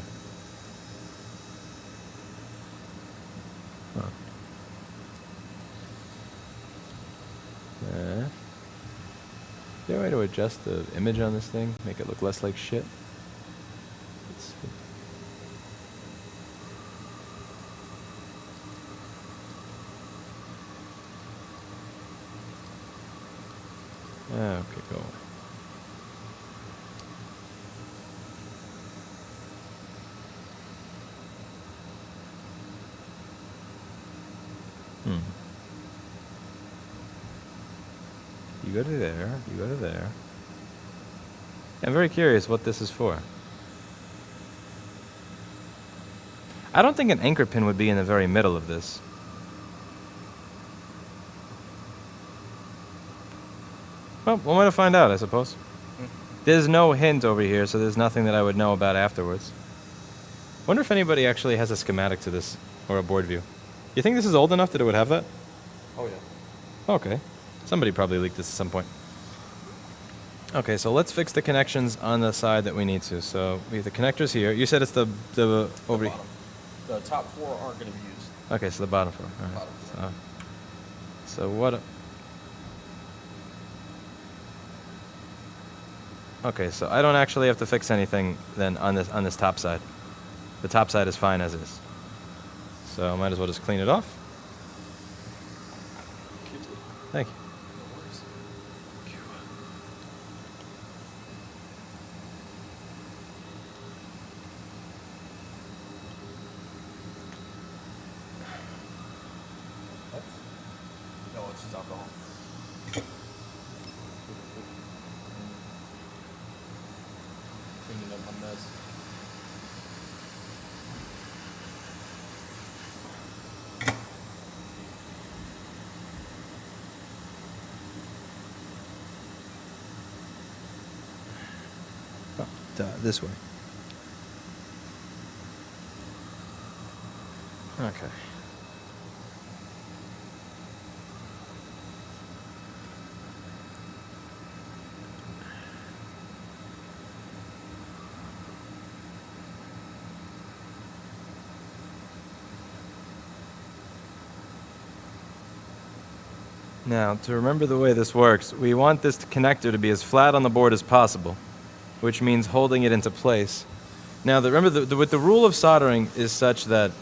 Huh. there a way to adjust the image on this thing? Make it look less like shit? Let's see. Okay, go away. You go to there, you go to there. I'm very curious what this is for. I don't think an anchor pin would be in the very middle of this. Well, one way to find out, I suppose. There's no hint over here, so there's nothing that I would know about afterwards. Wonder if anybody actually has a schematic to this, or a board view. You think this is old enough that it would have that? Oh yeah. Okay. Somebody probably leaked this at some point. Okay, so let's fix the connections on the side that we need to. So we have the connectors here. You said it's the over. Bottom. The top 4 aren't going to be used. Okay, so the bottom 4. All right. Bottom 4. So what? Okay, so I don't actually have to fix anything then on this top side. The top side is fine as is. So I might as well just clean it off. Thank you. No, it's just alcohol. Cleaning up my mess. This way. Okay. Now, to remember the way this works, we want this connector to be as flat on the board as possible, which means holding it into place. Now, remember, with the rule of soldering is such that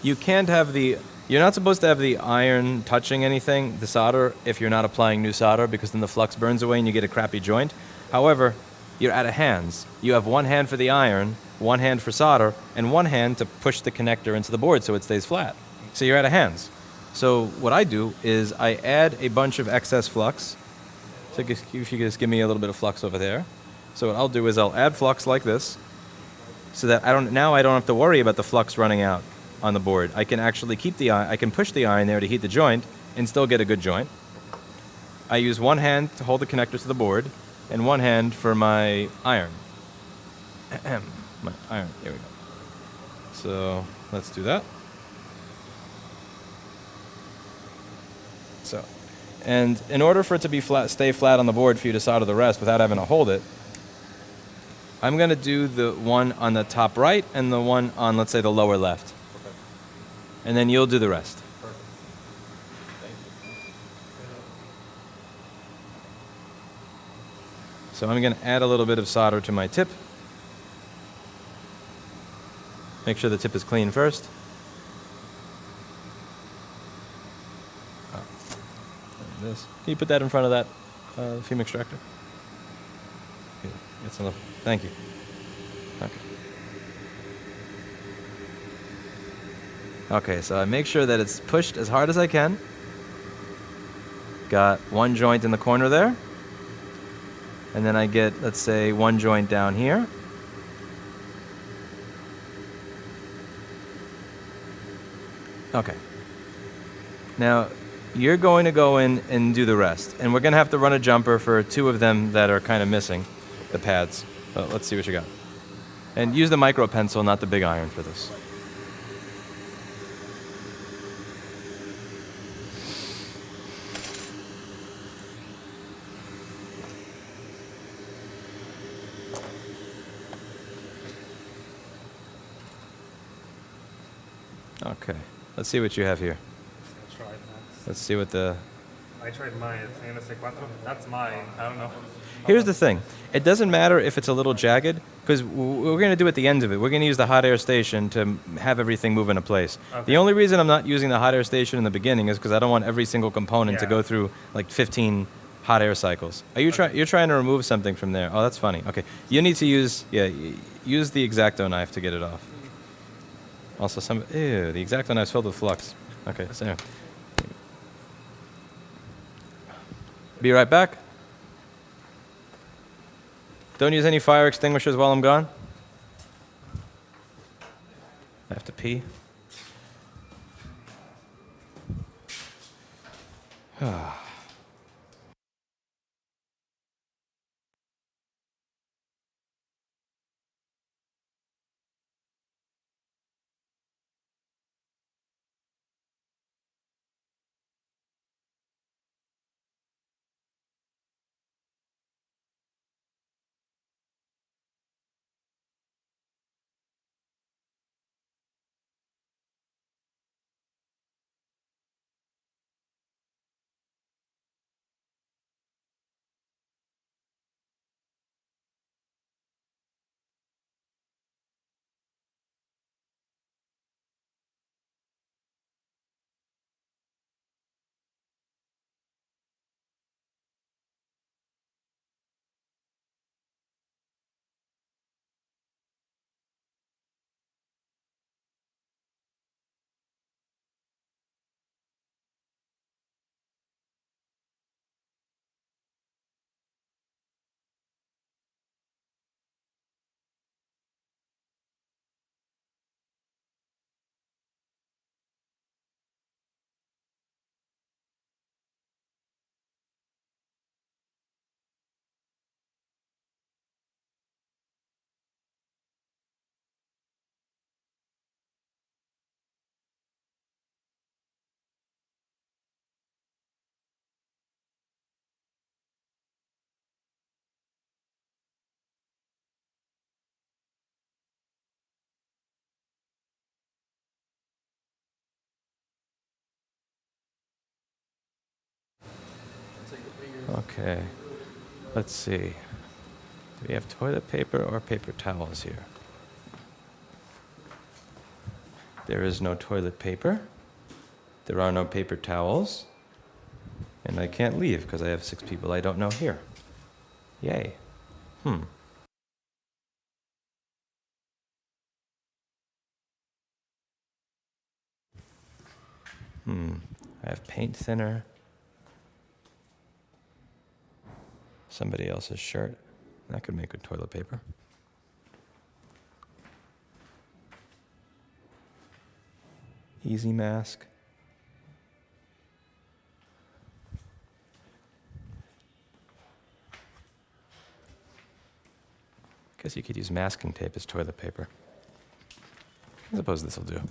you can't have you're not supposed to have the iron touching anything, the solder, if you're not applying new solder, because then the flux burns away and you get a crappy joint. However, you're out of hands. You have one hand for the iron, one hand for solder, and one hand to push the connector into the board so it stays flat. So you're out of hands. So what I do is I add a bunch of excess flux. So if you could just give me a little bit of flux over there. So what I'll do is I'll add flux like this, so that I don't have to worry about the flux running out on the board. I can actually keep I can push the iron there to heat the joint and still get a good joint. I use one hand to hold the connector to the board and one hand for my iron. My iron, there we go. So let's do that. So, and in order for it to stay flat on the board for you to solder the rest without having to hold it, I'm going to do the one on the top right and the one on, let's say, the lower left. Okay. And then you'll do the rest. Perfect. Thank you. So I'm going to add a little bit of solder to my tip. Make sure the tip is clean first. This. Can you put that in front of that fume extractor? Okay. It's a little, thank you. Okay. Okay, so I make sure that it's pushed as hard as I can. Got one joint in the corner there. And then I get, let's say, one joint down here. Okay. Now, you're going to go in and do the rest. And we're going to have to run a jumper for 2 of them that are kind of missing, the pads. But let's see what you got. And use the micro pencil, not the big iron for this. Okay, let's see what you have here. Let's try it now. Let's see what the I tried mine. It's NS4. That's mine. I don't know. Here's the thing. It doesn't matter if it's a little jagged, because we're going to do at the end of it. We're going to use the hot air station to have everything move into place. Okay. The only reason I'm not using the hot air station in the beginning is because I don't want every single component to Yeah. go through like 15 hot air cycles. Are you you're trying to remove something from there? Oh, that's funny. Okay. You need to use use the X-Acto knife to get it off. Also, the X-Acto knife's filled with flux. Okay, so anyway. Be right back. Don't use any fire extinguishers while I'm gone. I have to pee. Okay. Let's see. Do we have toilet paper or paper towels here? There is no toilet paper. There are no paper towels. And I can't leave because I have 6 people I don't know here. Yay. I have paint thinner. Somebody else's shirt. That could make good toilet paper. Easy mask. Guess you could use masking tape as toilet paper. I suppose this will do.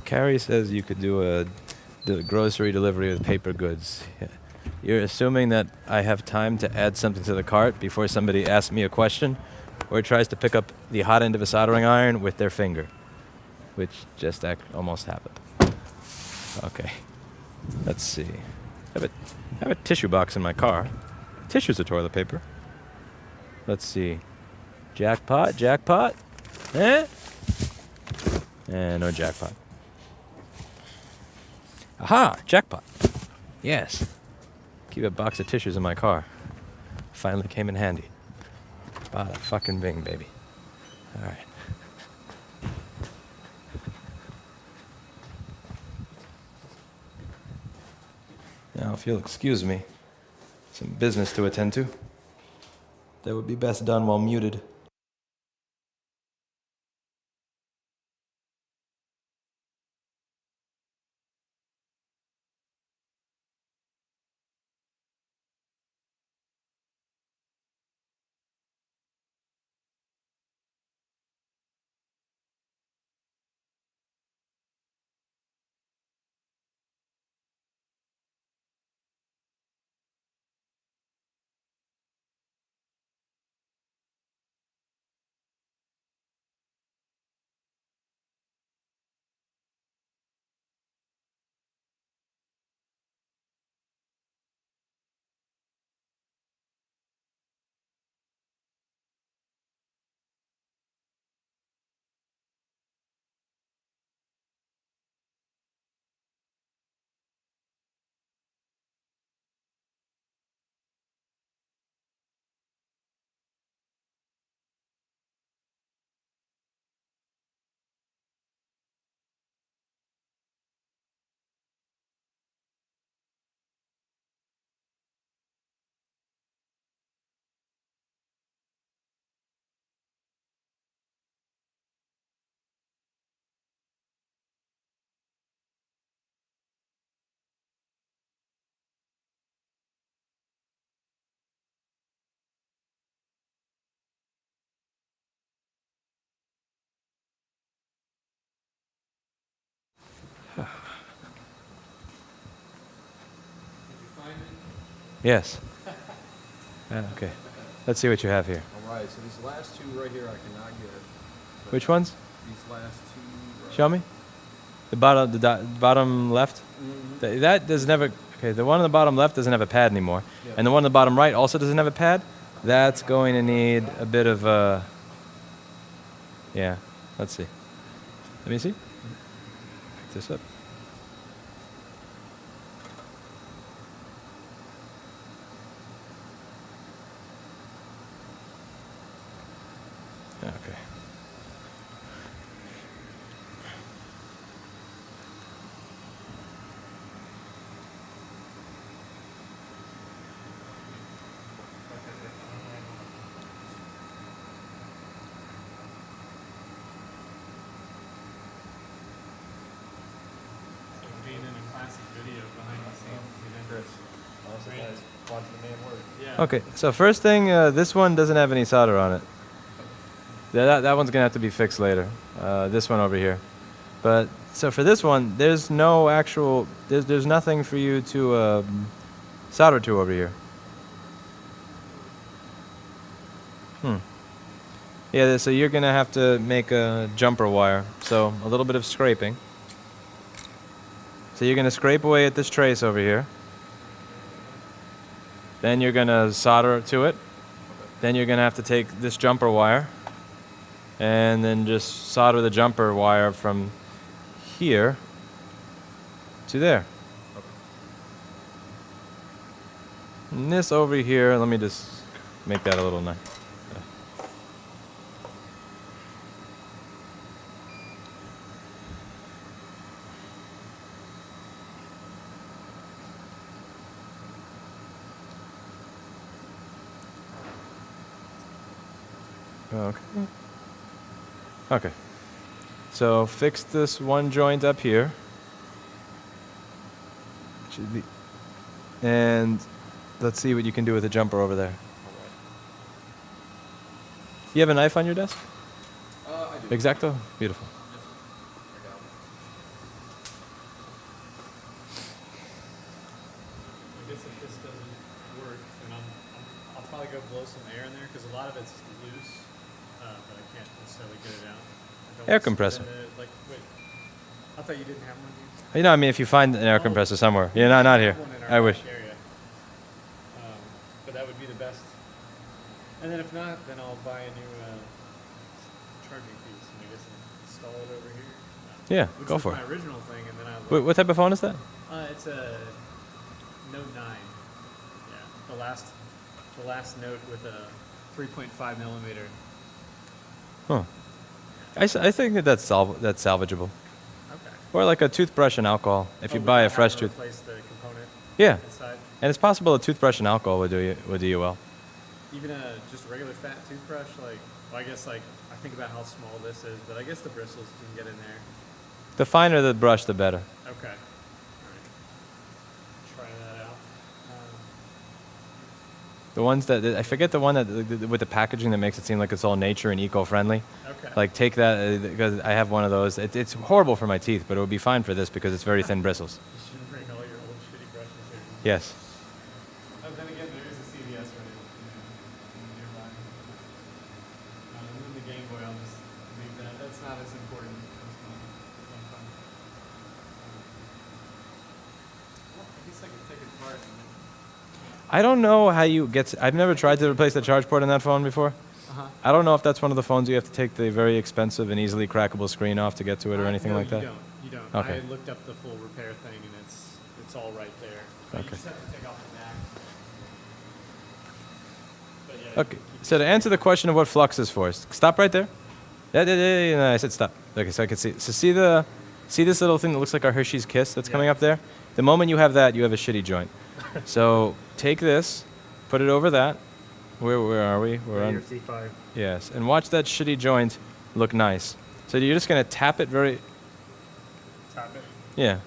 Carrie says you could do a grocery delivery with paper goods. Yeah. You're assuming that I have time to add something to the cart before somebody asks me a question or tries to pick up the hot end of a soldering iron with their finger, which just almost happened. Okay. Let's see. I have a tissue box in my car. Tissues are toilet paper. Let's see. Jackpot, jackpot. Eh? No jackpot. Aha! Jackpot. Yes. Keep a box of tissues in my car. Finally came in handy. Bada fucking bing, baby. Alright. Now, if you'll excuse me, some business to attend to. That would be best done while muted. Yes. Okay. Let's see what you have here. All right, so these last two right here I cannot get. Which ones? These last two. Right. Show me. The bottom left. That does never. Okay, the one on the bottom left doesn't have a pad anymore, Yeah. and the one on the bottom right also doesn't have a pad. That's going to need a bit of a. Yeah. Let's see. Let me see. Pick this up. Okay. Being in a classic video behind the scenes, you know. Honestly, guys, watching the man work. Yeah. Okay. So first thing, this one doesn't have any solder on it. That one's gonna have to be fixed later. This one over here. But so for this one, there's no actual. There's nothing for you to solder to over here. Yeah. So you're gonna have to make a jumper wire. So a little bit of scraping. So you're gonna scrape away at this trace over here. Then you're gonna solder to it. Then you're gonna have to take this jumper wire and then just solder the jumper wire from here to there. And this over here, let me just make that a little nice. Okay. Okay. So fix this one joint up here. Should be. And let's see what you can do with the jumper over there. You have a knife on your desk? I do. Exacto? Beautiful. but I can't necessarily get it out. I don't Air see compressor. Like, wait, I thought you didn't have one. You know, I mean, if you find an air compressor somewhere, you're not here. Have one in our I wish. back area. But that would be the best. And then if not, then I'll buy a new charging piece and I guess install it over here. Yeah, Which go was for my it. original thing, and then I Wait, what type of phone is that? it's a Note 9. Yeah, the last Note with a 3.5 millimeter. Huh. I think that's salvageable. Okay. Or like a toothbrush and alcohol. If you Oh, buy a without fresh having to tooth. replace the component Yeah. inside. And it's possible a toothbrush and alcohol would do you well. Even just a regular fat toothbrush, like, well, I guess like I think about how small this is, but I guess the bristles can get in there. The finer the brush, the better. Okay. All right. Try that out. The ones that I forget the one that with the packaging that makes it seem like it's all nature and eco-friendly. Okay. Like take that because I have one of those. It's horrible for my teeth, but it would be fine for this because it's very thin bristles. You should bring all your old shitty brushes here. Yes. Oh, then again, there is a CVS right nearby. And then the Game Boy, I'll just leave that. That's not as important as my phone. Well, I guess I could take it apart and then. I don't know how you get. I've never tried to replace the charge port on that phone before. I don't know if that's one of the phones you have to take the very expensive and easily crackable screen off to get to it or anything no, like that. You don't. Okay. I looked up the full repair thing and it's all right there. But Okay. You just have to take off the back. But yeah, Okay. So to answer the question of what flux is for, stop right there. Yeah, I said stop. Okay, so I can see. So see this little thing that looks like our Hershey's Kiss that's coming up there? The moment you have that, you have a shitty joint. So take this, put it over that. Where are we? We're on C5. Yes, and watch that shitty joint look nice. So you're just gonna tap it very. Tap it. Yeah,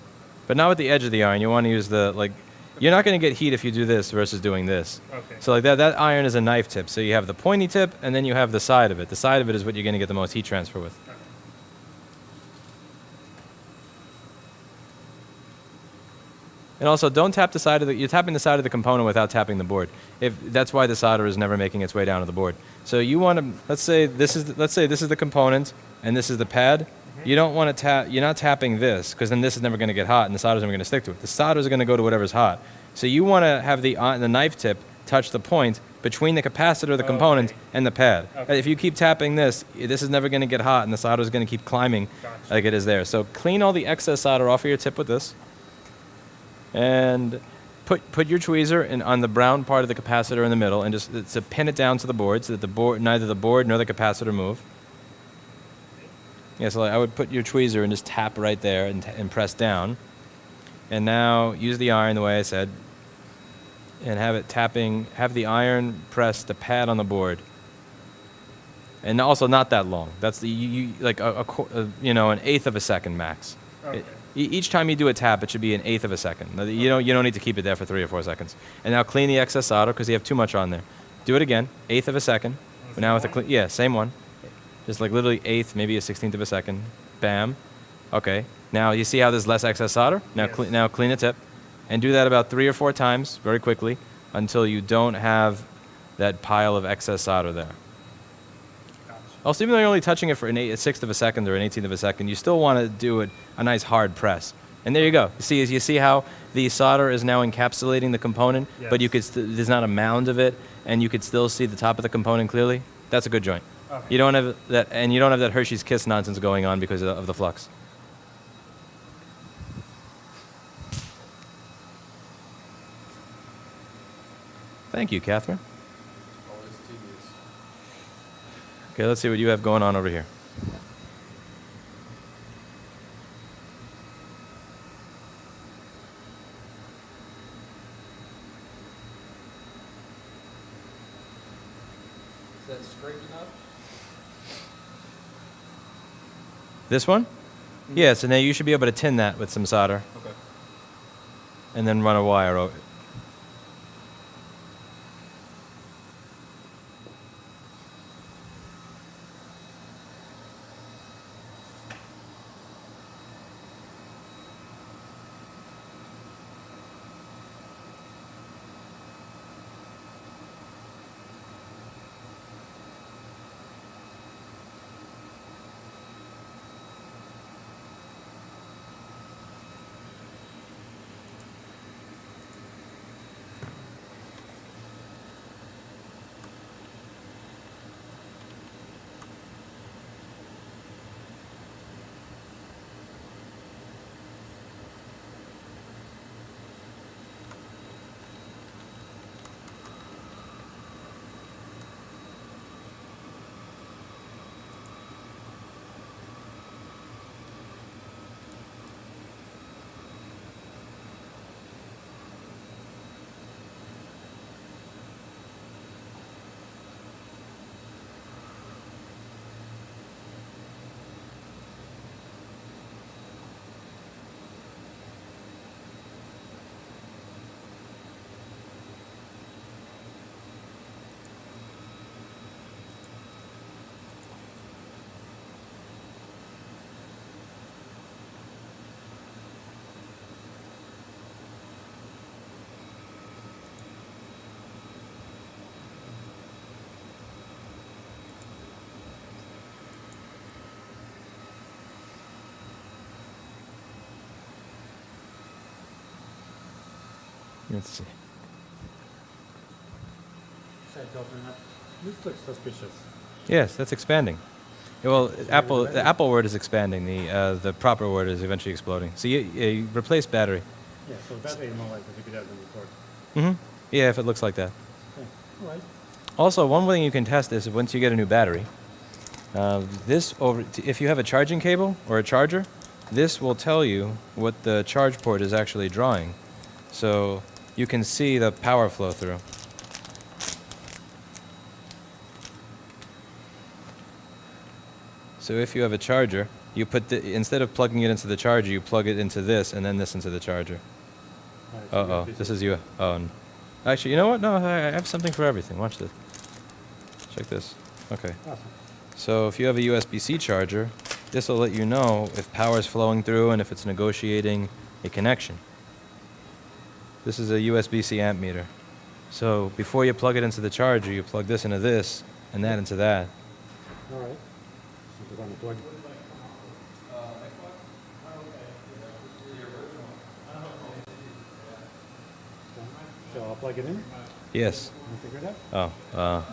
but not with the edge of the iron. You want to use the like. You're not gonna get heat if you do this versus doing this. Okay. So like that iron is a knife tip. So you have the pointy tip, and then you have the side of it. The side of it is what you're gonna get the most heat transfer with. Okay. And also, don't tap the side of the. You're tapping the side of the component without tapping the board. That's why the solder is never making its way down to the board. So you want to. Let's say this is the component, and this is the pad. You don't want to tap. You're not tapping this because then this is never going to get hot, and the solder's never going to stick to it. The solders are going to go to whatever's hot. So you want to have the knife tip touch the point between the capacitor, the component, and the pad. Okay. If you keep tapping this is never going to get hot, and the solder is going to keep climbing like it is there. So clean all the excess solder off of your tip with this. And put your tweezer on the brown part of the capacitor in the middle, and just to pin it down to the board so that neither the board nor the capacitor move. Yeah, so I would put your tweezer and just tap right there and press down. And now use the iron the way I said, and have the iron press the pad on the board. And also not that long. That's like an eighth of a second max. Okay. Each time you do a tap, it should be an eighth of a second. You don't need to keep it there for 3 or 4 seconds. And now clean the excess solder because you have too much on there. Do it again, eighth of a second. But now with same one. Just like literally eighth, maybe a 16th of a second. Bam. Okay. Now you see how there's less excess solder? Now now clean the tip, and do that about 3 or 4 times very quickly until you don't have that pile of excess solder there. Also, even though you're only touching it for a sixth of a second or an 18th of a second, you still want to do a nice hard press. And there you go. You see how the solder is now encapsulating the component, but you could there's not a mound of it, and you could still see the top of the component clearly. That's a good joint. Okay. You don't have that, and you don't have that Hershey's Kiss nonsense going on because of the flux. Thank you, Catherine. Always tedious. Okay, let's see what you have going on over here. Is that straight enough? This one? Yeah, so now you should be able to tin that with some solder Okay. and then run a wire over it. Let's see. Side opening up. This looks suspicious. Yes, that's expanding. Well, the Apple word is expanding. The proper word is eventually exploding. So you replace battery. Yeah, so battery is more like the GPW than report. Mm-hmm. Yeah, if it looks like that. Okay. All right. Also, one thing you can test is once you get a new battery. If you have a charging cable or a charger, this will tell you what the charge port is actually drawing. So you can see the power flow through. So if you have a charger, you put instead of plugging it into the charger, you plug it into this and then this into the charger. All right, so This is you. Actually, you know what? No, I have something for everything. Watch this. Check this. Okay. Awesome. So if you have a USB-C charger, this will let you know if power is flowing through and if it's negotiating a connection. This is a USB-C amp meter. So before you plug it into the charger, you plug this into this and that into that. All right. So we're going to plug. So I'll plug it in. Yes. You figure it out. Oh.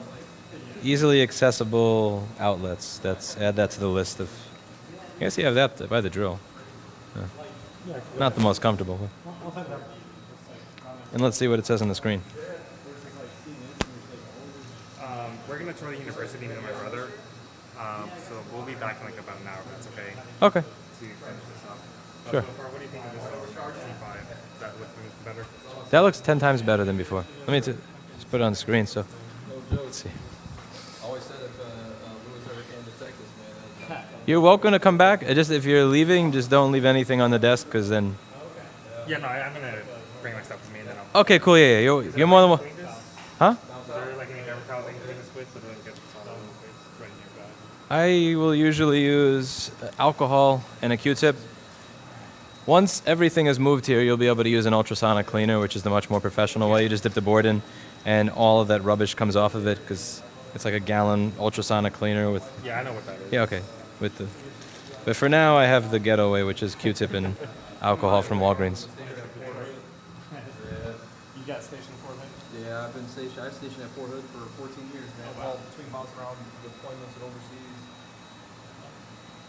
Easily accessible outlets. Add that to the list of. I guess you have that by the drill. Yeah. Not the most comfortable. I'll set it up. And let's see what it says on the screen. We're going to tour the university, me and my brother. So we'll be back in like about an hour, if that's okay, Okay. to finish this up. Sure. So far, what do you think of this C5? That looking better? That looks 10 times better than before. Let me just put it on the screen. So let's see. Always said if Louis ever came to Texas, man. You're welcome to come back. Just if you're leaving, just don't leave anything on the desk, because then. Yeah, no, I'm going to bring my stuff with me and then I'll Okay, cool. Yeah. You're more than welcome. clean this. Huh? Is there like any advertising to clean this with so that it gets all over the place right nearby? I will usually use alcohol and a Q-tip. Once everything is moved here, you'll be able to use an ultrasonic cleaner, which is the much more professional way. You just dip the board in, and all of that rubbish comes off of it, because it's like a gallon ultrasonic cleaner with. Yeah, I know what that is. Yeah, okay. But for now, I have the ghetto way, which is Q-tip and alcohol from Walgreens. You got stationed Fort Hood? Yeah, I stationed at Fort Hood for 14 years, man. All between bouncing around deployments and overseas.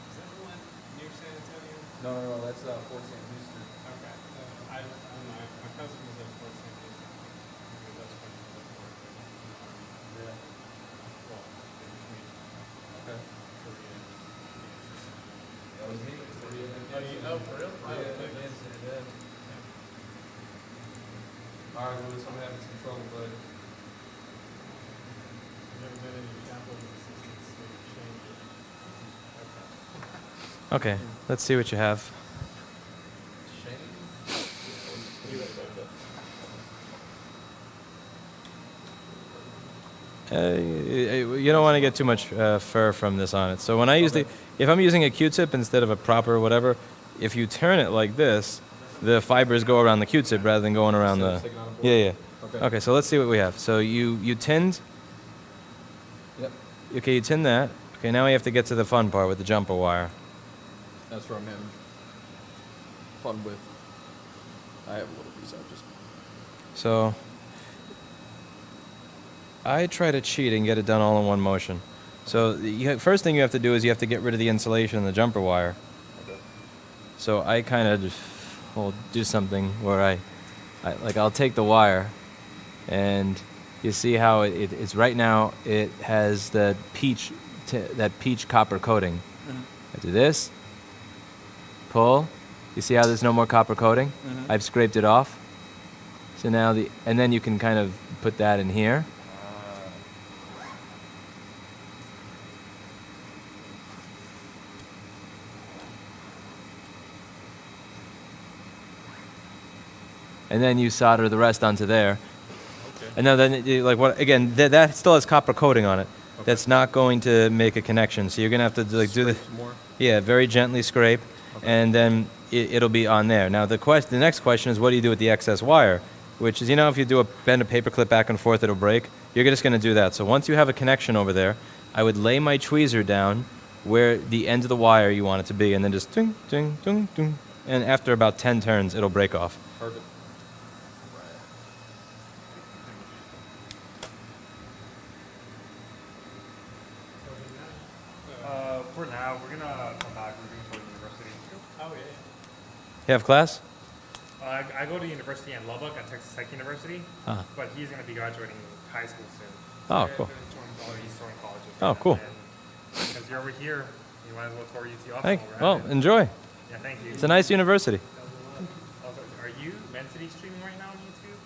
Is that the one near San Antonio? No, that's Fort St. Houston. Okay. I don't know. My cousin was at Fort St. Houston. Because that's when he was at Fort Hood. Yeah. Well, in between Okay. Korea and That was me. for real? Yeah. All right, Louis, I'm having some trouble, but Never been any example of assistance to change it. Okay, let's see what you have. You don't want to get too much fur from this on it. So when I use if I'm using a Q-tip instead of a proper whatever, if you turn it like this, the fibers go around the Q-tip rather than going around the. Yeah. Okay, so let's see what we have. So you tinned. Yep. Okay, you tinned that. Okay, now we have to get to the fun part with the jumper wire. That's where I'm having fun with. I have a little piece out just. So I try to cheat and get it done all in one motion. So first thing you have to do is you have to get rid of the insulation in the jumper wire. Okay. So I kind of will do something where I'll take the wire, and you see how it's right now. It has that peach copper coating. Mm-hmm. I do this, pull. You see how there's no more copper coating? Mm-hmm. I've scraped it off. So now and then you can kind of put that in here. And then you solder the rest onto there. Okay. And now then, again, that still has copper coating on it. Okay. That's not going to make a connection. So you're going to have to do the. Some more. Yeah, very gently scrape, Okay. and then it'll be on there. Now the next question is, what do you do with the excess wire? Which is, if you bend a paper clip back and forth, it'll break. You're just going to do that. So once you have a connection over there, I would lay my tweezer down where the end of the wire you want it to be, and then just ding, ding, ding, ding. And after about 10 turns, it'll break off. Perfect. We're gonna come back. We're going to the university. Oh yeah. You have class? I go to university in Lubbock at Texas Tech University, Ah. but he's gonna be graduating high school soon. Oh, So cool. he's joining college. Oh, cool. Because you're over here, you might as well tour UT Austin. Hey, while we're well, at it. enjoy. Yeah, thank you. It's a nice university. Also, are you meant to be streaming right now on YouTube?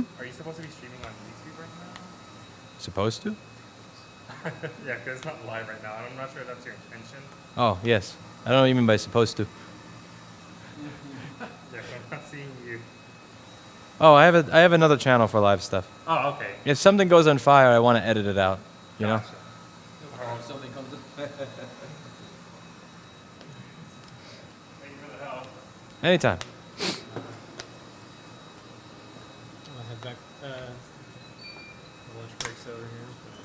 Hmm? Are you supposed to be streaming on YouTube right now? Supposed to? Yeah, because it's not live right now. I'm not sure if that's your intention. Oh, yes. I don't know what you mean by supposed to. Yeah, 'cause I'm not seeing you. Oh, I have another channel for live stuff. Oh, okay. If something goes on fire, I want to edit it out. You know? Gotcha. Oh, if something comes in. Thank you for the help. Anytime. I'll head back. The lunch break's over here.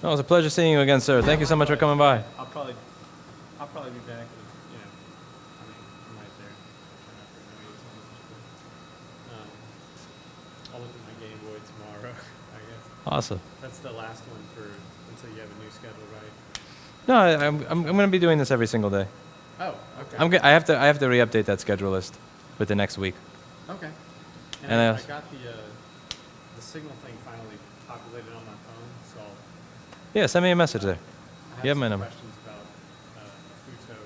Oh, it was a pleasure seeing you again, sir. Thank you so much for coming by. I'll probably be back. You know, I mean, I'm right there. Try not to annoy you too much, but I'll look at my Game Boy tomorrow. I guess Awesome. that's the last one for until you have a new schedule, right? No, I'm going to be doing this every single day. Oh, okay. I have to re-update that schedule list with the next week. Okay. And And I I also- got the signal thing finally populated on my phone, so Yeah, send me a message there. I You have have my some number. questions about the FUTO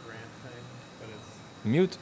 grant thing, but it's Mute.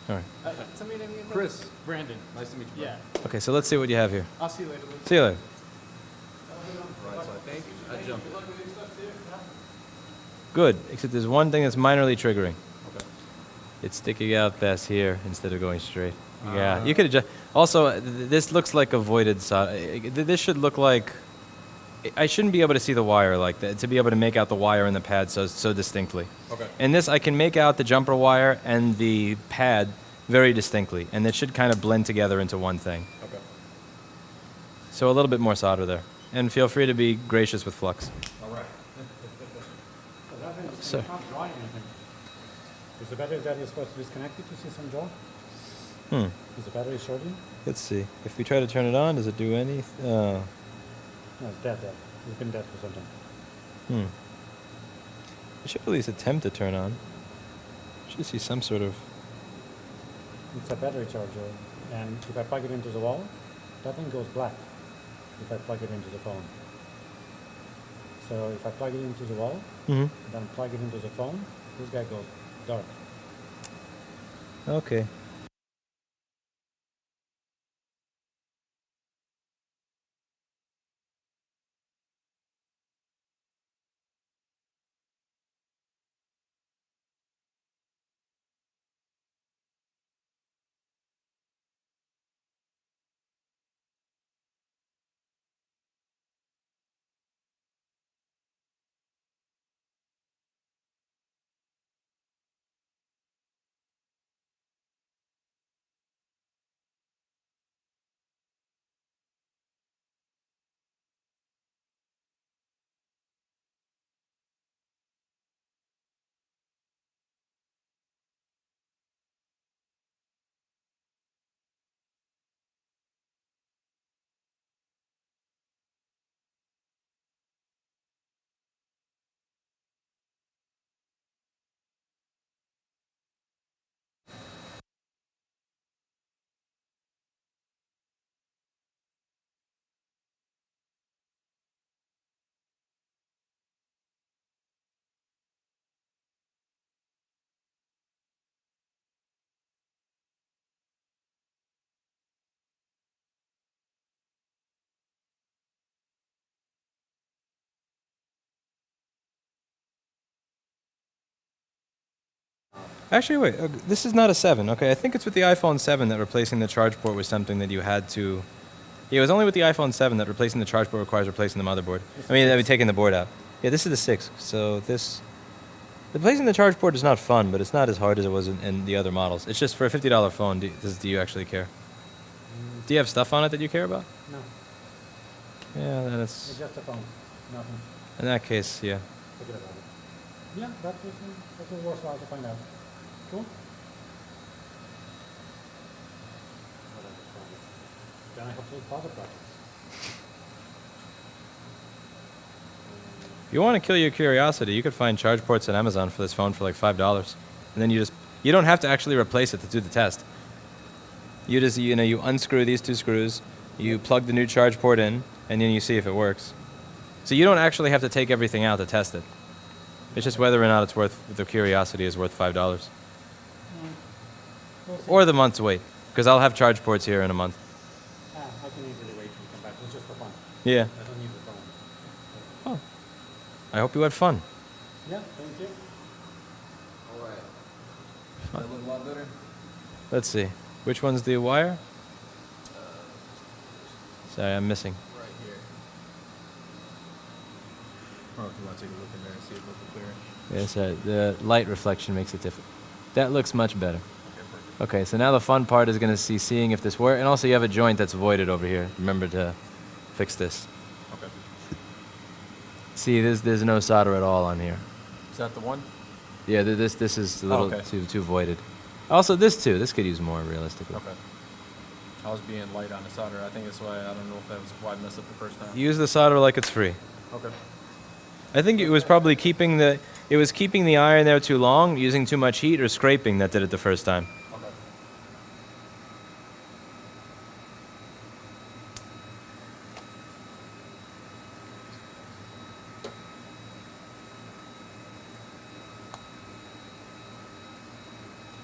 All right. tell me your name again. Chris. Brandon. Nice to meet you. Yeah. Okay, so let's see what you have here. I'll see you later. Luke. See you later. Right, so I think I jumped. Good, except there's one thing that's minorly triggering. Okay. It's sticking out past here instead of going straight. Yeah, you could adjust. Also, this looks like a voided solder. This should look like. I shouldn't be able to see the wire like that, to be able to make out the wire in the pad so distinctly. Okay. And this, I can make out the jumper wire and the pad very distinctly, and it should kind of blend together into one thing. Okay. So a little bit more solder there. And feel free to be gracious with flux. All right. Sir. You can't draw anything. Is the battery that you're supposed to disconnect it to see some draw? Is the battery shorting? Let's see. If we try to turn it on, does it do anything? No, it's dead. It's been dead for some time. It should at least attempt to turn on. Should see some sort of. It's a battery charger, and if I plug it into the wall, that thing goes black. If I plug it into the phone. So if I plug it into the wall, Mm-hmm. then plug it into the phone, this guy goes dark. Okay. Actually, wait. This is not a 7. Okay, I think it's with the iPhone 7 that replacing the charge port was something that you had to. Yeah, it was only with the iPhone 7 that replacing the charge port requires replacing the motherboard. I mean, taking the board out. Yeah, this is the 6. So this. Replacing the charge port is not fun, but it's not as hard as it was in the other models. It's just for a $50 phone. Do you actually care? Do you have stuff on it that you care about? No, Yeah, then it's it's. just a phone. Nothing. In that case, yeah. Forget about it. Yeah, that was worthwhile to find out. Cool. What other projects? Then I have to look for other projects. If you want to kill your curiosity, you could find charge ports on Amazon for this phone for like $5, and then you don't have to actually replace it to do the test. You just you unscrew these 2 screws, you plug the new charge port in, and then you see if it works. So you don't actually have to take everything out to test it. It's just whether or not it's worth the curiosity is worth $5 We'll see. or the month's wait, because I'll have charge ports here in a month. I can easily wait and come back. It's just for fun. Yeah. I don't need the phone. Oh. I hope you had fun. Yeah, thank you. All right. Does that look a lot better? Let's see. Which one's the wire? Sorry, I'm missing. Right here. I don't know if you want to take a look in there and see it a little bit clearer. Yes, the light reflection makes it different. That looks much better. Okay, perfect. Okay, so now the fun part is going to seeing if this works. And also you have a joint that's voided over here. Remember to fix this. Okay. See, there's no solder at all on here. Is that the one? Yeah, this is a little okay. too voided. Also, this too. This could use more realistically. Okay. I was being light on the solder. I think that's why I don't know if that was why I messed up the first time. Use the solder like it's free. Okay. I think it was probably keeping the iron there too long, using too much heat, or scraping that did it the first time. Okay.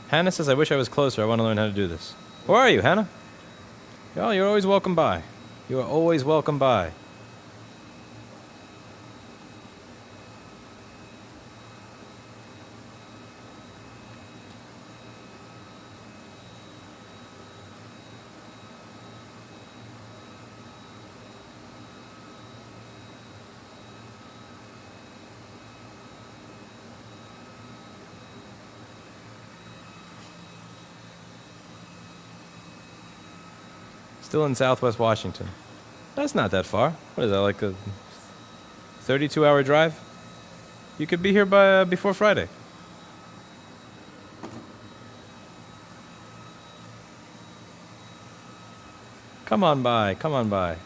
Hannah says, I wish I was closer. I want to learn how to do this. Where are you, Hannah? Oh, you're always welcome by. You are always welcome by. Still in Southwest Washington. That's not that far. What is that, like a 32-hour drive? You could be here by before Friday. Come on by, come on by.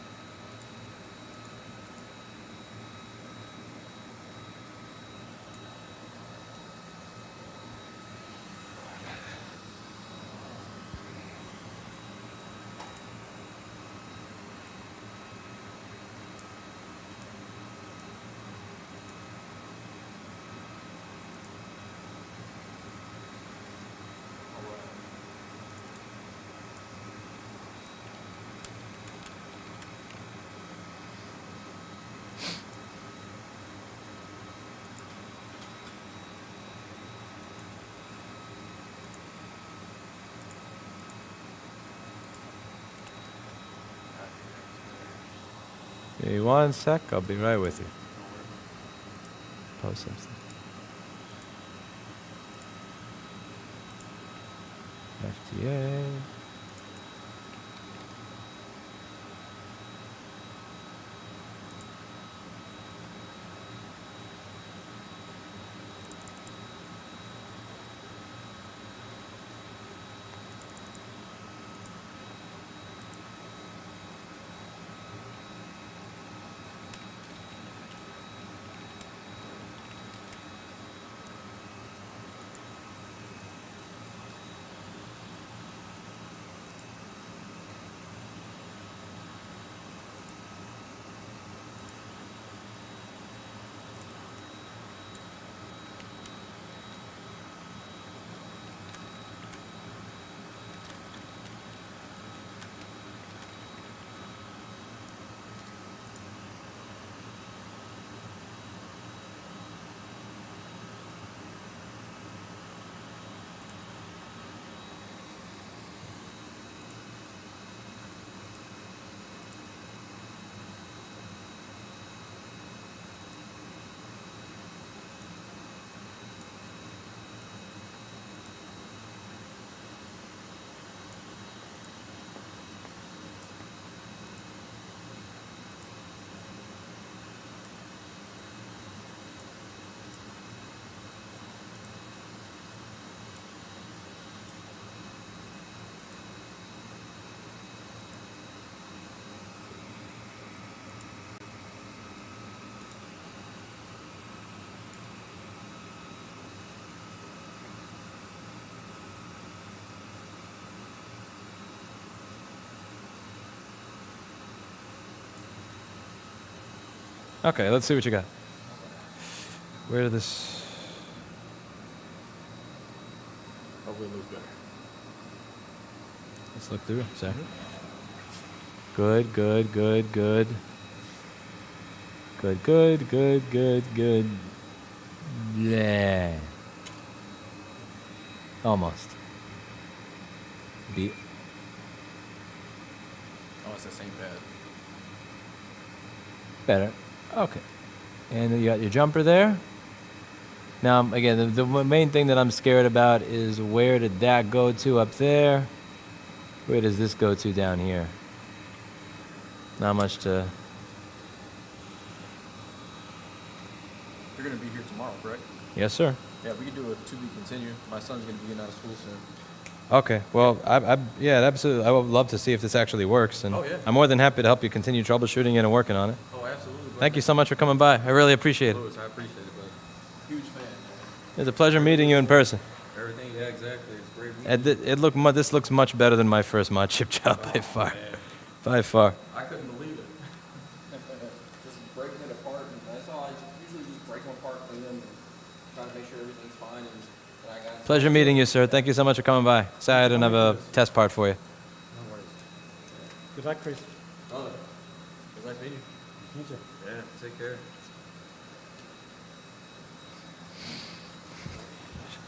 Give me 1 sec, I'll be right with you. Post something. FDA. Okay, let's see what you got. Where did this... Hopefully it looks better. Let's look through, sir. Good, good, good, good. Good, good, good, good, good. Yeah. Almost. Beat. Oh, it's the same pad. Better. Okay. And then you got your jumper there. Now, again, the main thing that I'm scared about is where did that go to up there? Where does this go to down here? Not much to... You're gonna be here tomorrow, correct? Yes, sir. Yeah, we can do a to be continued. My son's gonna be getting out of school soon. Okay. Well, yeah, absolutely. I would love to see if this actually works. And Oh, yeah. I'm more than happy to help you continue troubleshooting it and working on it. Oh, absolutely. Thank you so much for coming by. I really appreciate it. Louis, I appreciate it, bud. Huge fan. It's a pleasure meeting you in person. Everything, yeah, exactly. It's great. This looks much better than my first mod chip job by far. Man. By far. I couldn't believe it. Just breaking it apart, and that's all. I usually just break them apart, clean them, and try to make sure everything's fine. And I got Pleasure meeting you, sir. Thank you so much for coming by. Sorry I didn't have a test part for you. No worries. Good luck, Chris. Oh, it was nice meeting you. Meet you. Yeah, take care.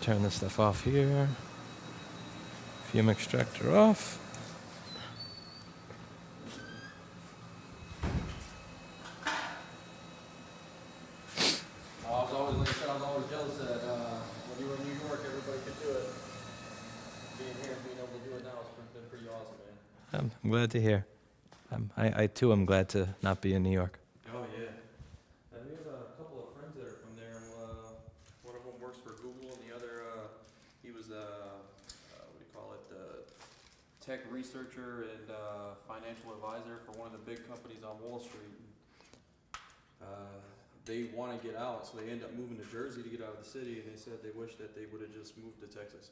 Turn this stuff off here. Fume extractor off. I was always, like I said, I was always jealous that when you were in New York, everybody could do it. Being here and being able to do it now has been pretty awesome, man. I'm glad to hear. I too am glad to not be in New York. Oh, yeah. And we have a couple of friends that are from there. One of them works for Google, and the other, he was what do you call it, the tech researcher and financial advisor for one of the big companies on Wall Street. They want to get out, so they end up moving to Jersey to get out of the city, and they said they wish that they would have just moved to Texas.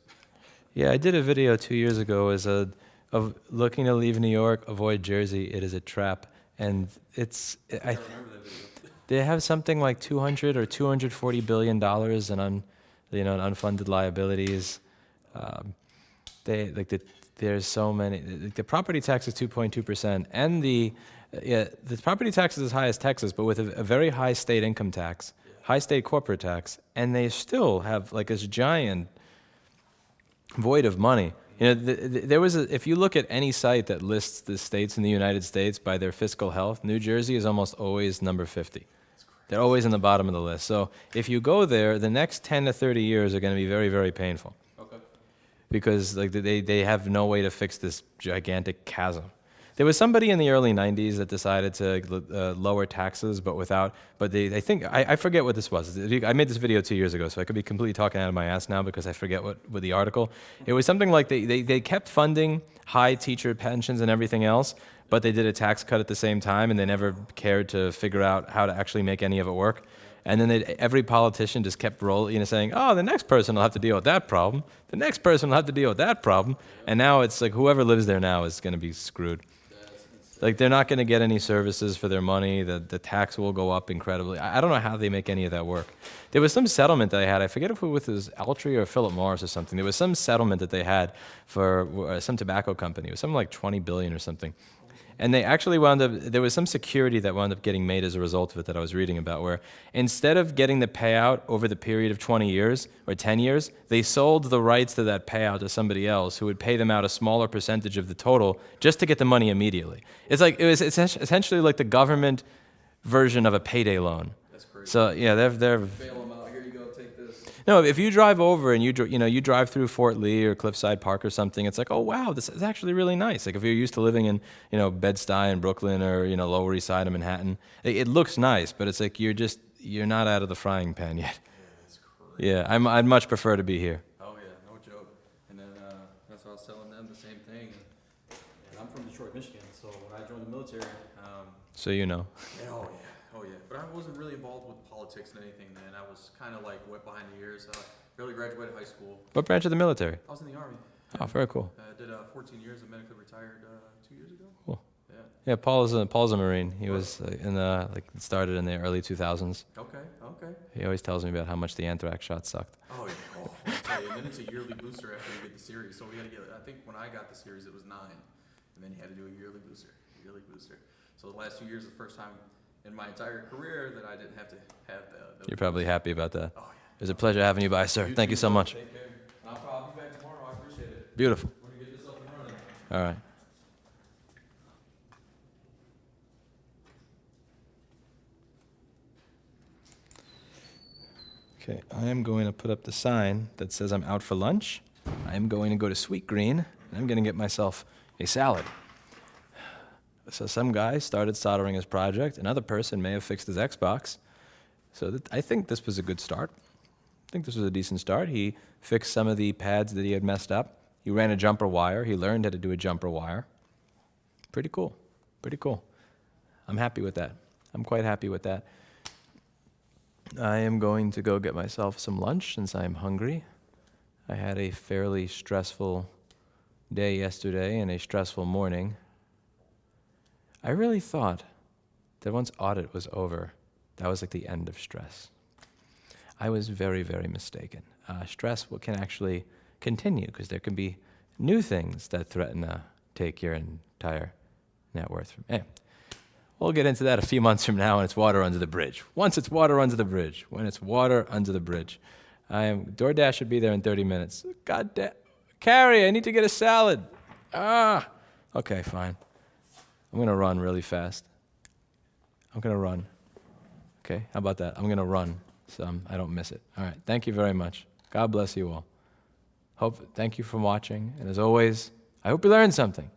Yeah, I did a video 2 years ago of looking to leave New York, avoid Jersey. It is a trap, and it's I remember that video. they have something like 200 or 240 billion dollars in unfunded liabilities. There's so many. The property tax is 2.2%, and the property tax is as high as Texas, but with a very high state income tax, high state corporate tax, and they still have like this giant void of money. There was if you look at any site that lists the states in the United States by their fiscal health, New Jersey is almost always number 50. They're always in the bottom of the list. So if you go there, the next 10 to 30 years are going to be very, very painful. Okay. Because like they have no way to fix this gigantic chasm. There was somebody in the early 90s that decided to lower taxes, but they think, I forget what this was. I made this video 2 years ago, so I could be completely talking out of my ass now because I forget what the article. It was something like they kept funding high teacher pensions and everything else, but they did a tax cut at the same time, and they never cared to figure out how to actually make any of it work. And then every politician just kept rolling, saying, oh, the next person will have to deal with that problem. The next person will have to deal with that problem. And now it's like whoever lives there now is going to be screwed. Like they're not going to get any services for their money. The tax will go up incredibly. I don't know how they make any of that work. There was some settlement that they had. I forget if it was with Altria or Philip Morris or something. There was some settlement that they had for some tobacco company. It was something like $20 billion or something. And they actually there was some security that wound up getting made as a result of it that I was reading about, where instead of getting the payout over the period of 20 years or 10 years, they sold the rights to that payout to somebody else who would pay them out a smaller percentage of the total just to get the money immediately. It's essentially like the government version of a payday loan. That's crazy. So yeah, they're Bail them out. Here you go. Take this. no, if you drive over and you drive through Fort Lee or Cliffside Park or something, it's like, oh wow, this is actually really nice. Like if you're used to living in Bed-Stuy in Brooklyn or Lower East Side of Manhattan, it looks nice, but it's like you're not out of the frying pan yet. Yeah, that's crazy. Yeah, I'd much prefer to be here. Oh yeah, no joke. And then that's what I was telling them, the same thing. And I'm from Detroit, Michigan, so when I joined the military, So you know. oh yeah. But I wasn't really involved with politics and anything then. I was kind of like wet behind the ears. Barely graduated high school. What branch of the military? I was in the Army. Oh, very cool. I did 14 years and medically retired 2 years ago. Cool. Yeah. Yeah, Paul's a Marine. He was started in the early 2000s. Okay, okay. He always tells me about how much the anthrax shot sucked. Oh, yeah. Oh, I'll tell you, and then it's a yearly booster after you get the series. So we had to get, I think when I got the series, it was 9. And then you had to do a yearly booster. So the last 2 years is the first time in my entire career that I didn't have to have the You're probably happy about that. Oh, yeah. It was a pleasure having you by, sir. Thank you so much. Take care. And I'll be back tomorrow. I appreciate it. Beautiful. We're going to get this up and running. All right. Okay, I am going to put up the sign that says I'm out for lunch. I am going to go to Sweet Green, and I'm going to get myself a salad. So some guy started soldering his project. Another person may have fixed his Xbox. So I think this was a good start. I think this was a decent start. He fixed some of the pads that he had messed up. He ran a jumper wire. He learned how to do a jumper wire. Pretty cool. Pretty cool. I'm happy with that. I'm quite happy with that. I am going to go get myself some lunch since I'm hungry. I had a fairly stressful day yesterday and a stressful morning. I really thought that once audit was over, that was like the end of stress. I was very, very mistaken. Stress can actually continue because there can be new things that threaten to take your entire net worth. Anyway, we'll get into that a few months from now when it's water under the bridge. Once it's water under the bridge. When it's water under the bridge. DoorDash should be there in 30 minutes. God damn. Carrie, I need to get a salad. Okay, fine. I'm going to run really fast. I'm going to run. Okay, how about that? I'm going to run so I don't miss it. All right, thank you very much. God bless you all. Thank you for watching. And as always, I hope you learned something.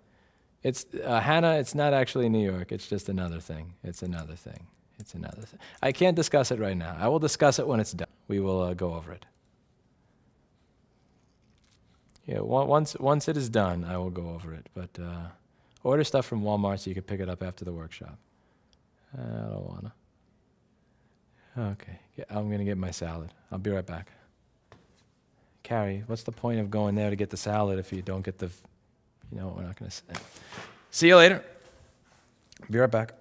It's Hannah, it's not actually New York. It's just another thing. It's another thing. It's another thing. I can't discuss it right now. I will discuss it when it's done. We will go over it. Yeah, once it is done, I will go over it. But order stuff from Walmart so you can pick it up after the workshop. I don't wanna. Okay, yeah, I'm gonna get my salad. I'll be right back. Carrie, what's the point of going there to get the salad if you don't get the, we're not gonna say. See you later. Be right back.